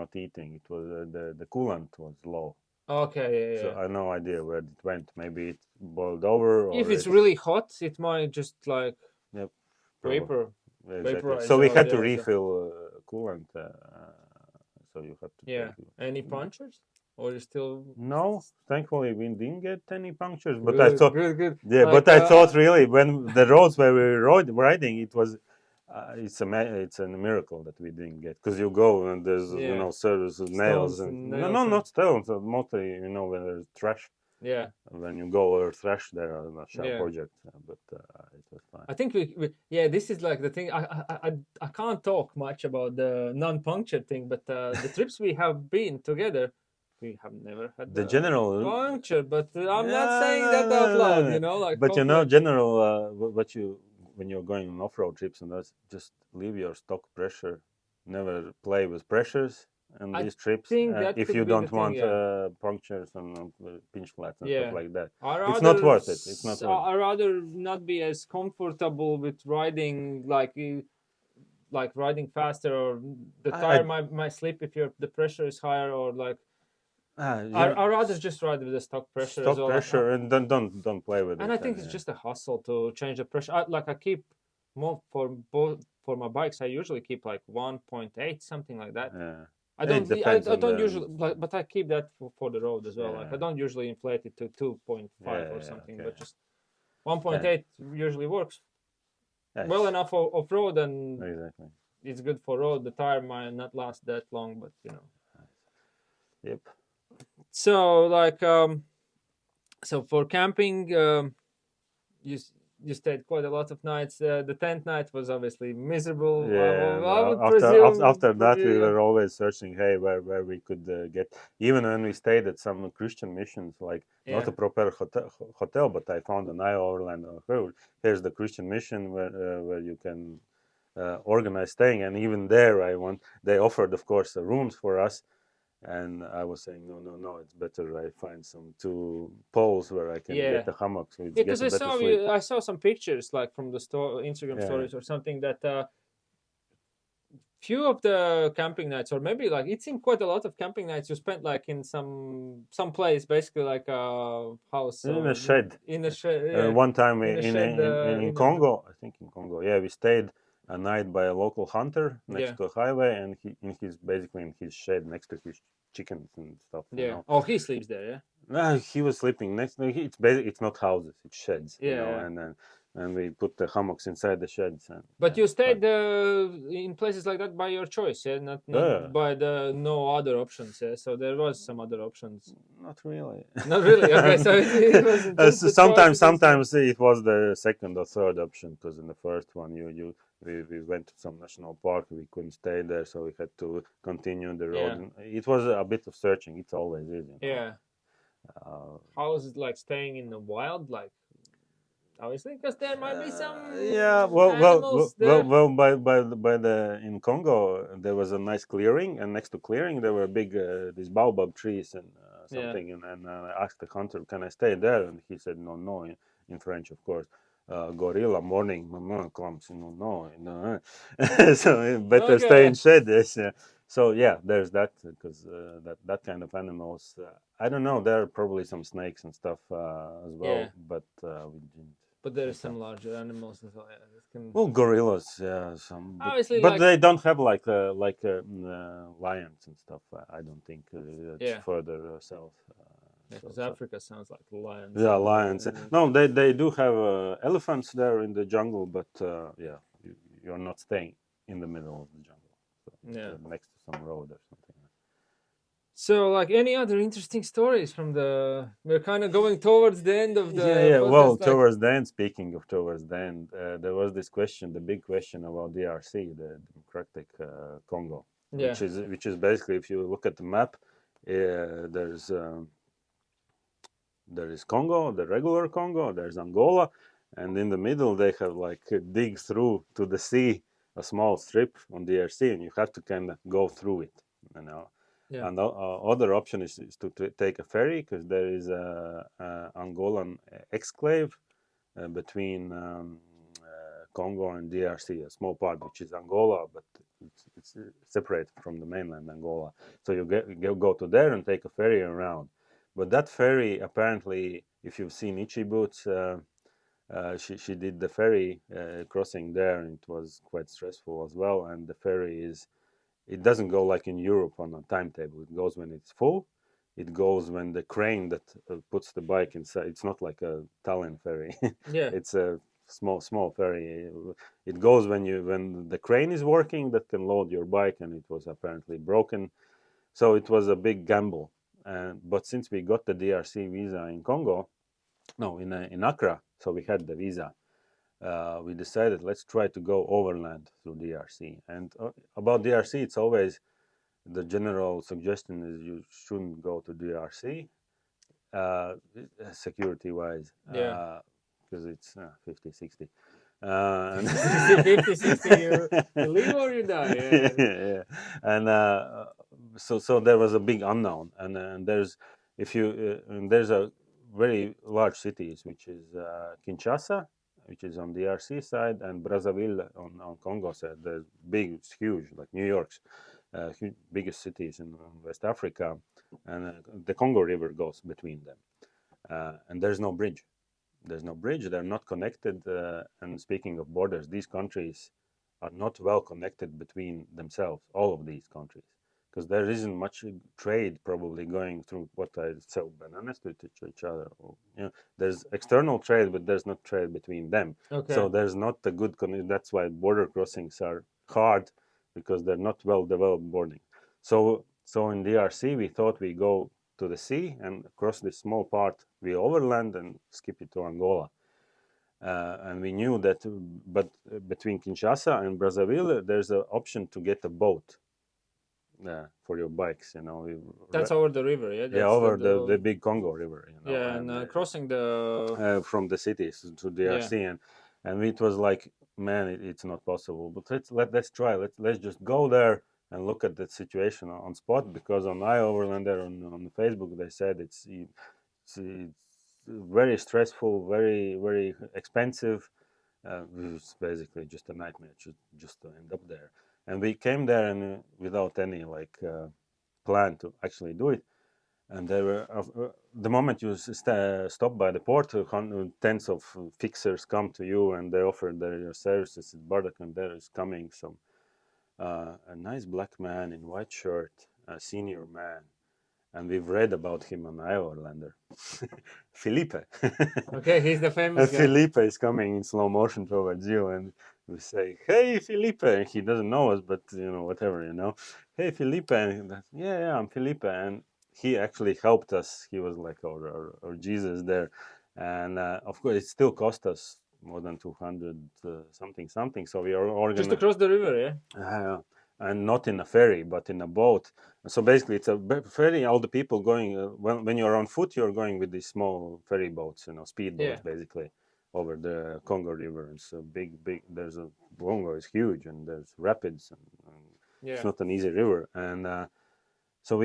not eating. It was the coolant was low. Okay, yeah. So I have no idea where it went. Maybe it boiled over. If it's really hot, it might just like Yep. vapor. Exactly. Vaporize So we out, had to yeah, refill coolant. So you have to Yeah. take. Any punctures? Or you still No, thankfully we didn't get any punctures. But I good, thought, good, good. yeah, Like but I thought really when the roads where we were riding, it was. It's a miracle that we didn't get because you go and there's yeah, services nails stones and and no nails and not stones mostly when there's trash yeah, when you go or trash there on a sharp yeah. project but it was fine. I think we yeah, this is like the thing. I can't talk much about the non-puncture thing, but the trips we have been together, we have never had The the general puncture. But I'm not yeah, saying no, that out no, loud. no, no. Like But hopefully, general what you when you're going on off-road trips and that's just leave your stock pressure, never play with pressures on I these trips think that if could you be the don't thing. want Yeah, punctures and pinch flats and stuff yeah. like that. I It's not rather worth it. It's not worth it. I rather not be as comfortable with riding like riding faster or the I, tire might slip if the pressure is higher or like you I rather just ride with the stock pressure as stock well. pressure and don't play with And it. I think it's just a hassle to change the pressure. I keep more for both for my bikes. I usually keep like 1.8 something like that. Yeah. I It don't I depends on don't the usually but I keep that for the road as well. Like I yeah don't usually inflate it to 2.5 or something, okay but just yeah 1.8 usually works well yes enough off road and exactly it's good for road. The tire might not last that long, but yep So like so for camping, you you stayed quite a lot of nights. The 10th night was obviously miserable. yeah. I would After presume for that you. we Yeah. were always searching hey where we could get even when we stayed at some Christian missions like not Yeah. a proper hotel but I found an island here's the Christian mission where you can organize staying and even there they offered of course rooms for us. And I was saying, no, it's better I find some two poles where I can Yeah. get a hammock so it's Yeah, get because a better sleep. I saw some pictures like from the Instagram Yeah, stories or something that few of the camping nights or maybe like it seemed quite a lot of camping nights you spent like in some place basically like a house in a or shed. in a shed, yeah, One time in a shed in Congo, I think in Congo, yeah, we stayed a night by a local hunter next yeah, to a highway, and basically in his shed next to his chickens and stuff. yeah. Oh, he sleeps there, yeah, He was sleeping next. It's basically it's not houses, it's sheds, yeah, yeah. and then and we put the hammocks inside the sheds. And, But yeah, you it's fun. stayed in places like that by your choice, yeah, Yeah, not by the no other options, yeah. So there was some other options. not really. Not really. Okay, so it wasn't just the choice. It was Sometimes it was the second or third option because in the first one we went to some national park. We couldn't stay there, so we had to continue the road. yeah, And it was a bit of searching. It always is, you know. yeah. Uh, How is it like staying in the wild? Like obviously, because there might be yeah, some animals there. by the in Congo there was a nice clearing, and next to clearing there were big these baobab trees and Yeah, something, and I asked the hunter, "Can I stay there?" And he said, "No, no," in French, of course. Gorilla morning, maman comes, no, no. So better stay in okay, shed. Yes, so yeah, there's that because that kind of animals. I don't know. There are probably some snakes and stuff as yeah. well, but we didn't But there are encounter. some larger animals as well. Yeah, that can Well, gorillas, yeah, some, obviously but like they don't have like lions and stuff. I don't think it's yeah, further south. because So Africa sounds like lions yeah, lions. and No, they do have elephants there in the jungle, but yeah, you're not staying in the middle of the jungle. So it's yeah. next to some road or something. So, like, any other interesting stories from the? We're kind of going towards the end of Yeah, the yeah. Well, podcast. Like, towards the end, speaking of towards the end, there was this question, the big question about DRC, the Democratic Congo, yeah, which is basically, if you look at the map, there's there is Congo, the regular Congo, there's Angola, and in the middle they have like dig through to the sea a small strip on DRC, and you have to kind of go through it, you know. yeah, And the other option is to take a ferry because there is a Angolan exclave between Congo and DRC, a small part which is Angola, but it's separate from the mainland Angola. So you go to there and take a ferry around. But that ferry, apparently, if you've seen Ichi Boots, she did the ferry crossing there, and it was quite stressful as well. And the ferry is it doesn't go like in Europe on a timetable. It goes when it's full. It goes when the crane that puts the bike inside. It's not like a Tallinn ferry. Yeah. It's a small ferry. It goes when the crane is working that can load your bike, and it was apparently broken. So it was a big gamble. But since we got the DRC visa in Congo, no, in Accra, so we had the visa. We decided let's try to go overland through DRC. And about DRC, it's always the general suggestion is you shouldn't go to DRC uh, security wise Yeah. because it's 50, 60. And 50, 60, you live or you die. Yeah. yeah. And so there was a big unknown, and there's if you and there's a very large cities which is Kinshasa, which is on DRC side, and Brazzaville on Congo side. There's big, it's huge, like New York's biggest cities in West Africa, and the Congo River goes between them, and there's no bridge. There's no bridge. They're not connected. And speaking of borders, these countries are not well connected between themselves. All of these countries, because there isn't much trade probably going through what I sell bananas to each other. Or, there's external trade, but there's not trade between them. Okay. So there's not a good connection. That's why border crossings are hard because they're not well developed boarding. So in DRC, we thought we go to the sea and across this small part we overland and skip it to Angola. And we knew that, but between Kinshasa and Brazzaville, there's an option to get a boat for your bikes. That's over the river, yeah. Yeah, That's over the big Congo River. Yeah, and crossing the from the cities to DRC, and it was like, man, it's not possible. But let's try. Let's just go there and look at that situation on spot, because on iOverlander on Facebook they said it's very stressful, very expensive. It was basically just a nightmare just to end up there. And we came there and without any plan to actually do it. And there were the moment you stop by the port, tens of fixers come to you and they offer their services at Bardak, and there is coming some a nice black man in white shirt, a senior man, and we've read about him on iOverlander. Felipe. Okay, he's the famous guy. Felipe is coming in slow motion towards you, and we say, "Hey, Felipe." He doesn't know us, but whatever, Hey, Felipe. And yeah, I'm Felipe, and he actually helped us. He was like our Jesus there, and of course, it still cost us more than 200 something. So we are organized just across the river, yeah. And not in a ferry, but in a boat. So basically, it's a ferry. All the people going when you're on foot, you're going with these small ferry boats, speedboats, basically, over the Congo River. It's a big. There's a Congo is huge, and there's rapids, and it's not an easy river. And so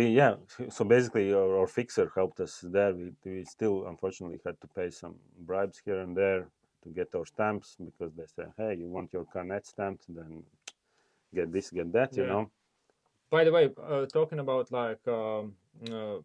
basically, our fixer helped us there. We still unfortunately had to pay some bribes here and there to get our stamps, because they say, hey, you want your carnet stamped, then get this, get that. By the way, talking about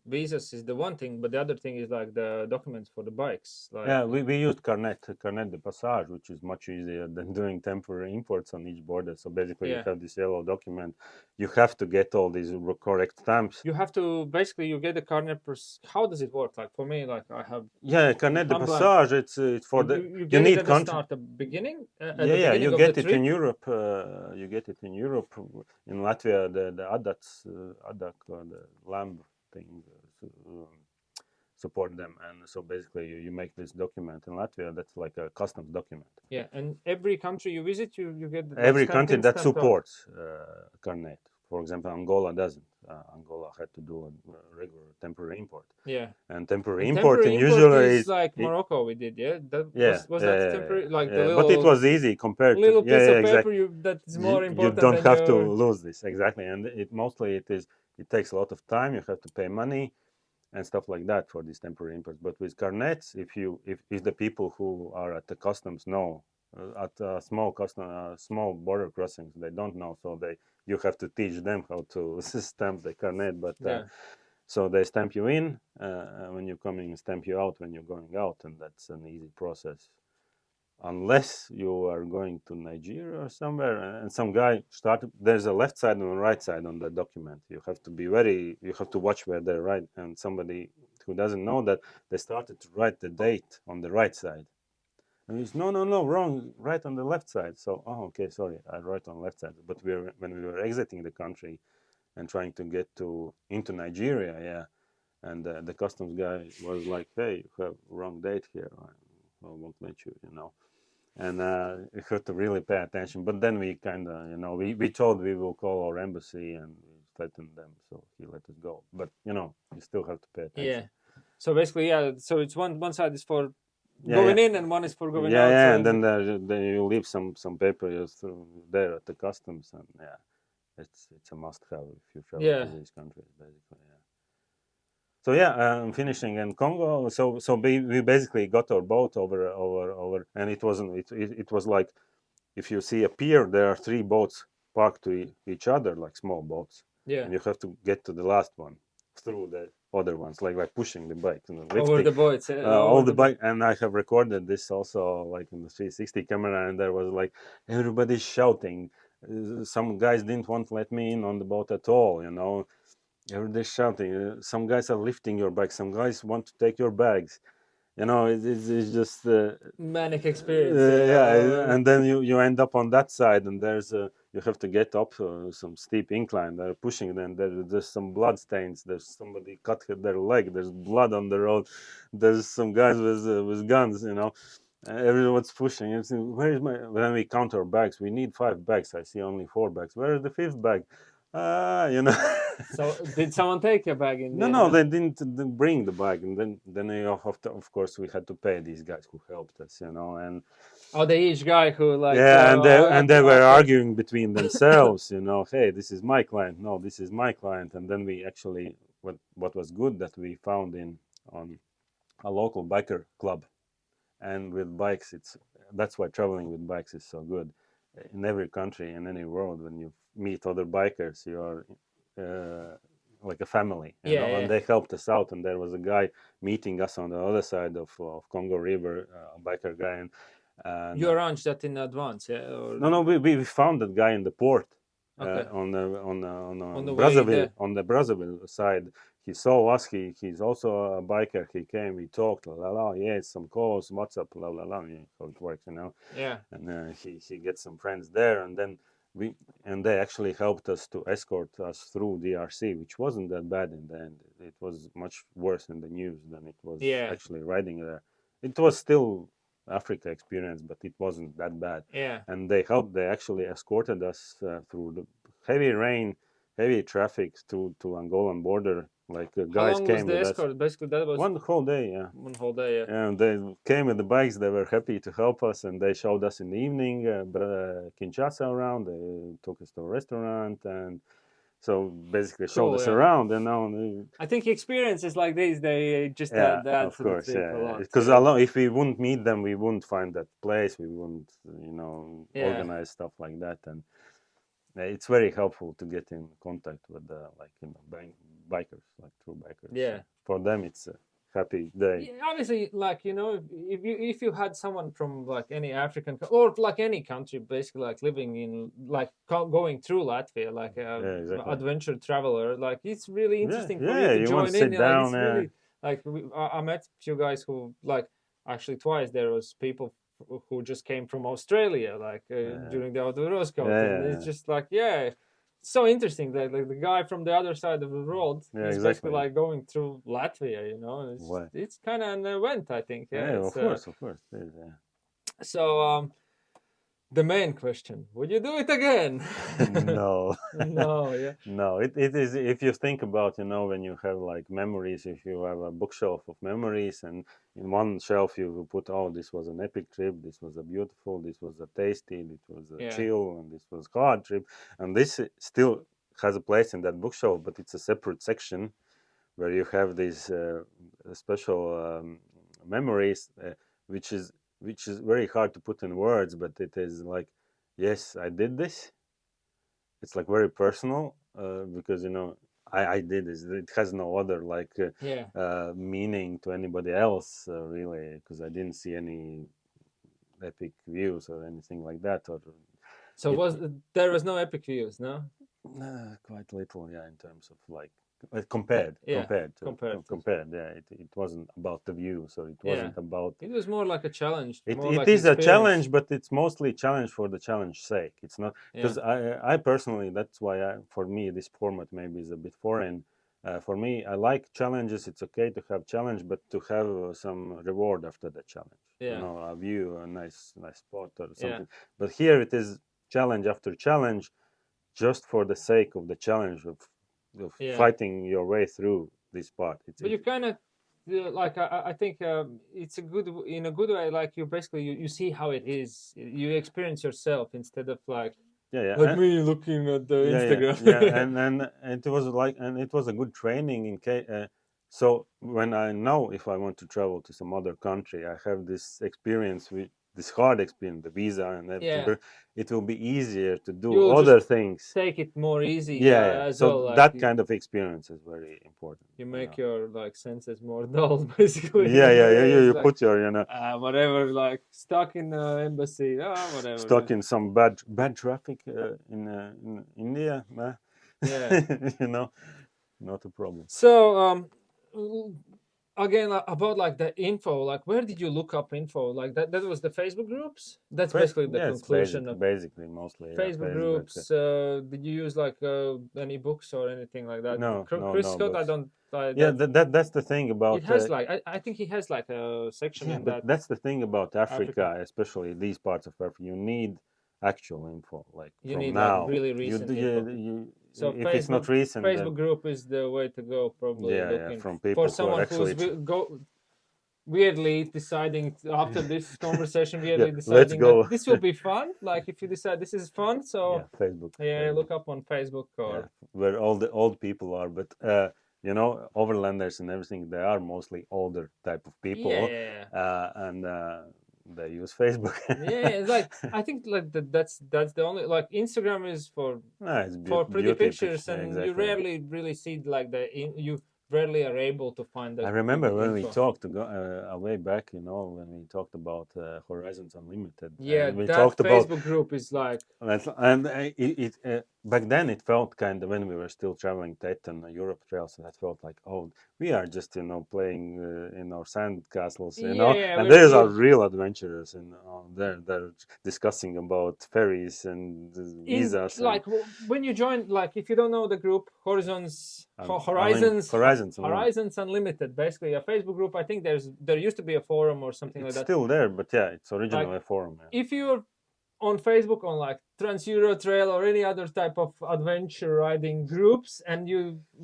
visas is the one thing, but the other thing is like the documents for the bikes. We used carnet de passage, which is much easier than doing temporary imports on each border. So basically, you have this yellow document. You have to get all these correct stamps. You have to basically you get the carnet. How does it work? Like for me, like I have. Yeah, carnet de passage. It's for you need at the beginning. You get it in Europe. You get it in Europe. In Latvia, the ADAC, the lamb thing, support them, and so basically you make this document in Latvia. That's like a customs document. Yeah, and every country you visit, you get every country that supports carnet. For example, Angola doesn't. Angola had to do a regular temporary import. Yeah. And temporary import usually is like Morocco. We did, yeah. Was that temporary? Like the little, but it was easy compared to little piece of paper. That's more important. You don't have to lose this exactly, and it takes a lot of time. You have to pay money and stuff like that for these temporary imports. But with carnets, if the people who are at the customs know, at small border crossings, they don't know, so you have to teach them how to stamp the carnet. But so they stamp you in when you're coming, stamp you out when you're going out, and that's an easy process. unless you are going to Nigeria or somewhere, and some guy started. There's a left side and a right side on the document. You have to be you have to watch where they write. And somebody who doesn't know that, they started to write the date on the right side. And he's no, wrong, right on the left side. So, oh, okay, sorry, I wrote on left side. But when we were exiting the country and trying to get into Nigeria, yeah, and the customs guy was like, "Hey, you have wrong date here. I won't let you," And we had to really pay attention. But then we kind of, we told we will call our embassy and we threatened them, so he let us go. But you still have to pay Yeah. attention. So basically, yeah. So it's one side is for Yeah, going yeah. in and one is for going Yeah, out. yeah, So and then you leave some papers through there at the customs, and yeah, it's a must-have if you travel yeah, to these countries, basically. Yeah. So yeah, I'm finishing in Congo. So we basically got our boat over, and it wasn't it was like, if you see a pier, there are three boats parked to each other, like small boats, yeah. and you have to get to the last one through the other ones, like pushing the bike, Over lifting the boats. all Over the the boat. bike. And I have recorded this also, like in the 360 camera, and there was like everybody shouting. Some guys didn't want to let me in on the boat at all. Everybody shouting. Some guys are lifting your bike. Some guys want to take your bags. It's just Manic experience. yeah, and then you end up on that side, and you have to get up some steep incline. They're pushing, then there's some blood stains. There's somebody cut their leg. There's blood on the road. There's some guys with guns. Everyone's pushing. Where is my? When we count our bags, we need 5 bags. I see only 4 bags. Where is the fifth bag? So did someone take your bag in the No, end? no, they didn't bring the bag, and then of course we had to pay these guys who helped us, and Oh, the each guy who like. yeah, and they were Okay. arguing between themselves, hey, this is my client, no, this is my client, and then we actually, what was good, that we found in on a local biker club, and with bikes, that's why traveling with bikes is so good. In every country, in any world, when you meet other bikers, you are like a family, Yeah, and yeah. they helped us out. And there was a guy meeting us on the other side of Congo River, a biker guy, and You arranged that in advance, yeah? Or no, we found that guy in the port, okay, on the way Brazzaville, there. on the Brazzaville side. He saw us. He's also a biker. He came. We talked. La la la. Yeah, some calls, WhatsApp. La la la. Yeah, how it works. Yeah. And he gets some friends there, and then they actually helped us to escort us through DRC, which wasn't that bad in the end. It was much worse in the news than it was Yeah. actually riding there. It was still Africa experience, but it wasn't that bad. Yeah. And they actually escorted us through the heavy rain, heavy traffic to Angolan border. Like How guys long was came the with us escort? Basically, that was one whole day. Yeah. one whole day. Yeah. And they came with the bikes. They were happy to help us, and they showed us in the evening Kinshasa around. They took us to a restaurant, and so basically showed Cool. us Yeah. around. I think experiences like these they just Yeah, add of to the course, trip a yeah. lot. Because Yeah. if we wouldn't meet them, we wouldn't find that place. We wouldn't, Yeah. organize stuff like that. And it's very helpful to get in contact with like bikers, like true bikers. Yeah. For them, it's a happy day. Yeah, obviously, like if you had someone from like any African or like any country, basically like living in like going through Latvia, like a Yeah, exactly. adventure traveler, like it's really Yeah, interesting for you yeah. to You want to join in. sit Like down. it's really like I met a few guys who like actually twice there was people who just came from Australia, like during the Arvids Cup, and it's Yeah, just like so interesting that like the guy from the other side of the world yeah, is basically exactly. like going through Latvia, What? it's kind of an event, I think. Yeah, Yeah, it's of course. It is, yeah. so the main question: would you do it again? No. No, yeah, No, it is, if you think about, when you have like memories, if you have a bookshelf of memories, and in one shelf you put, oh, this was an epic trip, this was a beautiful, this was a tasty, this was a yeah, chill, and this was hard trip, and this still has a place in that bookshelf, but it's a separate section where you have these special memories, which is very hard to put in words, but it is like, yes, I did this. It's like very personal, because I did this. It has no other like yeah, meaning to anybody else, really, because I didn't see any epic views or anything like that. Or So it, there was no epic views, no? quite little, yeah, in terms of like compared Yeah, compared. Yeah, it wasn't about the views, or it yeah. wasn't about. It was more like a challenge, more It like is a experience. challenge, but it's mostly challenge for the challenge sake. It's not Yeah, because I personally, that's why for me this format maybe is a bit foreign. For me, I like challenges. It's okay to have challenge, but to have some reward after the challenge. yeah, A view, a nice spot or yeah, something. But here it is challenge after challenge, just for the sake of the challenge of yeah. fighting your way through this part. But you kind of like I think it's a in a good way. Like you basically you see how it is. You experience yourself instead of like yeah, yeah. like me looking at the Instagram. Yeah, and it was like, and it was a good training in case. So when I know if I want to travel to some other country, I have this experience with this hard experience, the visa and everything. Yeah, But it will be easier to you do will just other things. take it more easy Yeah, yeah. as well. So Like that kind of experience is very important. you You make know. your like senses more dull, basically Yeah, in a yeah, way. It's you like put your whatever, like stuck in the embassy. Oh, whatever. stuck in some bad traffic in India. Yeah. You know, not a problem. So again about like the info, like where did you look up info? Like that was the Facebook groups. That's basically the Yeah, it's conclusion of basically mostly Facebook Facebook. groups. Did you use like any books or anything like that? Chris No Scott, I books. don't. Yeah, That that's the thing it about. has like I think he has like a section Yeah, in but that that's the thing about Africa. Africa, especially these parts of Africa. You need actual info, like You from need like now. really You recent do, info. So if it's not recent, Facebook then group is the way to go. Probably yeah, looking from for people who are someone actually. who's weirdly deciding after this conversation, Yeah, weirdly let's deciding that go. this will be fun. Like if you decide this is fun, Yeah, so Facebook. yeah, Facebook. look up on Facebook Yeah, or where all the old people are, but overlanders and everything, they are mostly older type of yeah, people, yeah, and they use Facebook. yeah. Yeah, it's like I think like that's the only like Instagram is No, it's for pretty beauty pictures, picture. Yeah, and you exactly. rarely really see like you rarely are able to find I the remember when we info. talked a way back, when we talked about Horizons Unlimited, Yeah, and we that talked about Facebook group is like and back then it felt kind of when we were still traveling Titan Europe trails, and it felt like, oh, we are just playing in our sand castles, yeah, yeah. and these are real adventurers, and they're discussing about ferries and In visas and like when you join, like if you don't know the group Horizons Unlimited. Horizons Unlimited, basically a Facebook group. I think there used to be a forum or something like It's that. still there, but yeah, it's originally Like a forum. Yeah. if you're on Facebook on like Trans Euro Trail or any other type of adventure riding groups, and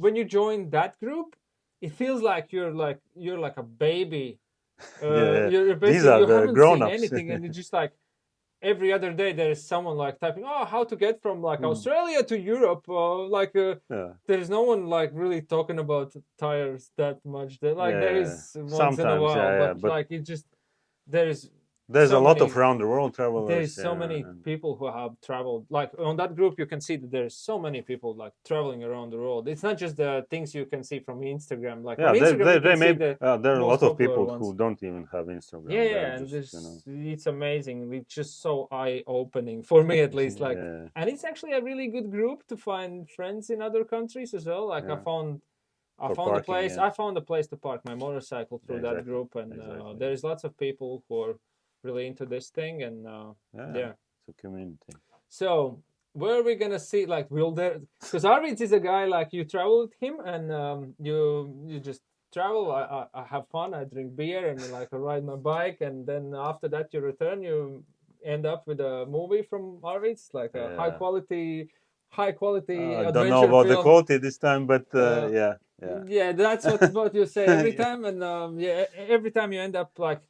when you join that group, it feels like you're like a baby. Yeah. You're These basically are you the haven't seen grown-ups. anything, and it's just like every other day there is someone like typing, oh, how to get from like Australia to Europe. Yeah. There is no one like really talking about tires that much. There Yeah. is once in a Sometimes, while, yeah, but but like it just there is there's a so lot of many round the world there is travelers. so many And people who have traveled. Like on that group you can see that there's so many people like traveling around the world. It's not just the things you can see from Instagram. Like on yeah, Instagram you they can see may the there are a most lot of popular people ones. who don't even have Instagram. Yeah, They're yeah, and just it's amazing. It's just so eye-opening for me, at least. Like, yeah, and it's actually a really good group to find friends in other countries as well. Like, yeah. I For found a parking, place. yeah. I found a place to park my motorcycle Yeah, through that exactly, group, and exactly. there is lots of people who are really into this thing, and yeah. It's a community. So where are we gonna see? Like, will there? Because Arvids is a guy like you travel with him, and you just travel. I have fun. I drink beer and like I ride my bike, and then after that you return. You end up with a movie from Arvids, like a Yeah. high quality I don't know adventure about the film. quality this time, but Uh, yeah. Yeah, that's what you say every Yeah. time, and yeah, every time you end up like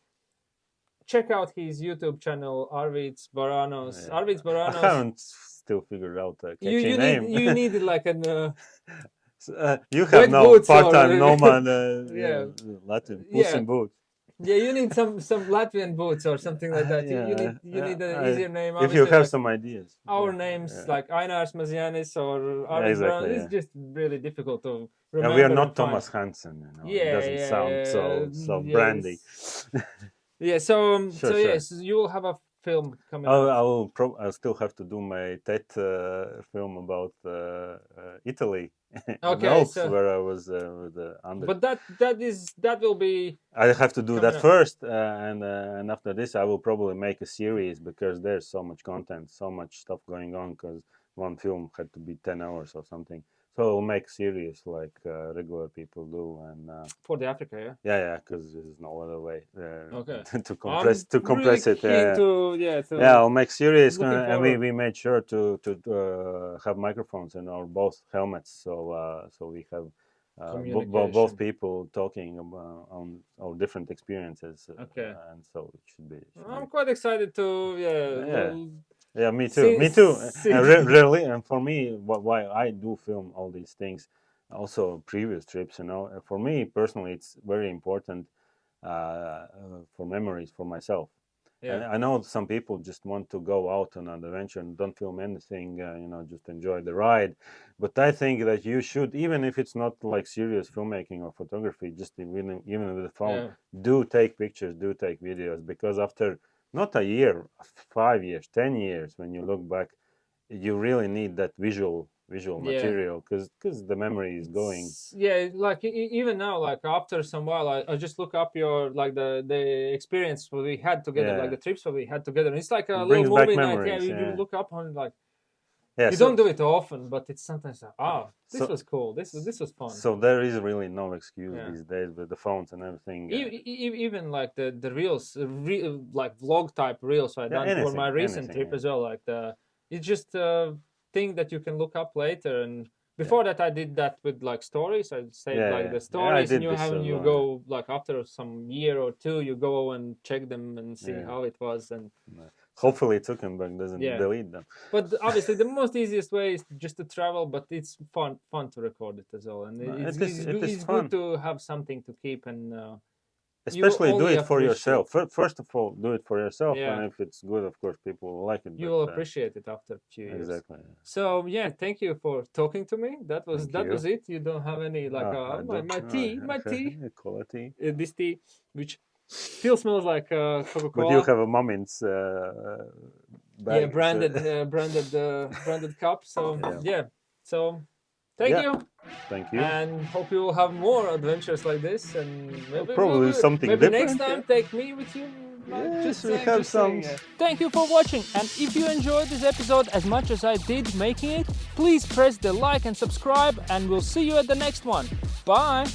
check out his YouTube channel, Arvids Baranovs. Yeah. Arvids I Baranovs. haven't still figured out a catchy You name. need like an You have black now boots part-time or nomad, yeah Latin Puss yeah in Boots. yeah. You need some Latvian boots or something like that. You need an easier name. If you Obviously, have like some ideas. our Yeah, names yeah. like Ainars Mazianis or Yeah, Arvids exactly. Baranovs. Yeah. It's just really difficult to Yeah, remember. we are and not find. Thomas Hansen. It Yeah, doesn't sound so yeah, brandy. Yeah. So Sure, yes, you will have a film coming I'll, out. I'll still have to do my TED film about Italy in Okay. Alps, So, where I was under. but that will be I have to do coming that up. first, and after this, I will probably make a series because there's so much content, so much stuff going on. Because one film had to be 10 hours or something, so I'll make series like regular people do, and For the Africa, yeah. yeah, because there's no other way Okay. to I'm really compress it. keen Yeah, to yeah, I'll make series, looking and we, forward. we made sure to have microphones in our both helmets, so we have both Communication. people talking on our different experiences, Okay. and so it should be. I'm quite excited to Yeah, yeah, me too, see me too. see. And really, and for me, why I do film all these things, also previous trips, for me personally, it's very important for memories for myself. Yeah. And I know some people just want to go out on an adventure and don't film anything, just enjoy the ride. But I think that you should, even if it's not like serious filmmaking or photography, just even with the phone, Yeah. do take pictures, do take videos, because after not a year, 5 years, 10 years, when you look back, you really need that visual Yeah. material because the memory is going. Yeah, like even now, like after some while, I just look up your like the experience what we had together, like Yeah, the trips that we had together. And it's like a it little brings back movie night. Yeah, memories. you Yeah, look up on like yeah. you don't do it often, but it's sometimes like, this So was cool. This was fun. so there is really no excuse Yeah. these days with the phones and everything. Even like the reels, like vlog type reels I done for my recent Anything. trip Yeah. as well. Like it's just a thing that you can look up later. And before that, I did that with like stories. I saved like the Yeah, I stories, and did this as you well. go like after some year or two, you go and check them and see Yeah. how it was. And Hopefully, Zuckerberg doesn't yeah. delete them. But obviously, the most easiest way is just to travel. But it's fun to record it as well, and It is it's fun. good to have something to keep and. You Especially do only it for yourself. appreciate. First of all, do it for yourself, Yeah. and if it's good, of course, people will like it. You But will appreciate it after a few years. exactly. So yeah, thank you for talking to me. That was Thank you. was it. You don't have any like my tea, Quality. this tea, which still smells like Coca-Cola. But you have a Mommins bag. Yeah, branded cup. So yeah. So thank you. Thank you. And hope you will have more adventures like this, and maybe Probably something maybe different. next time take me with you. Yes, we have some. Thank you for watching, and if you enjoyed this episode as much as I did making it, please press the like and subscribe, and we'll see you at the next one. Bye!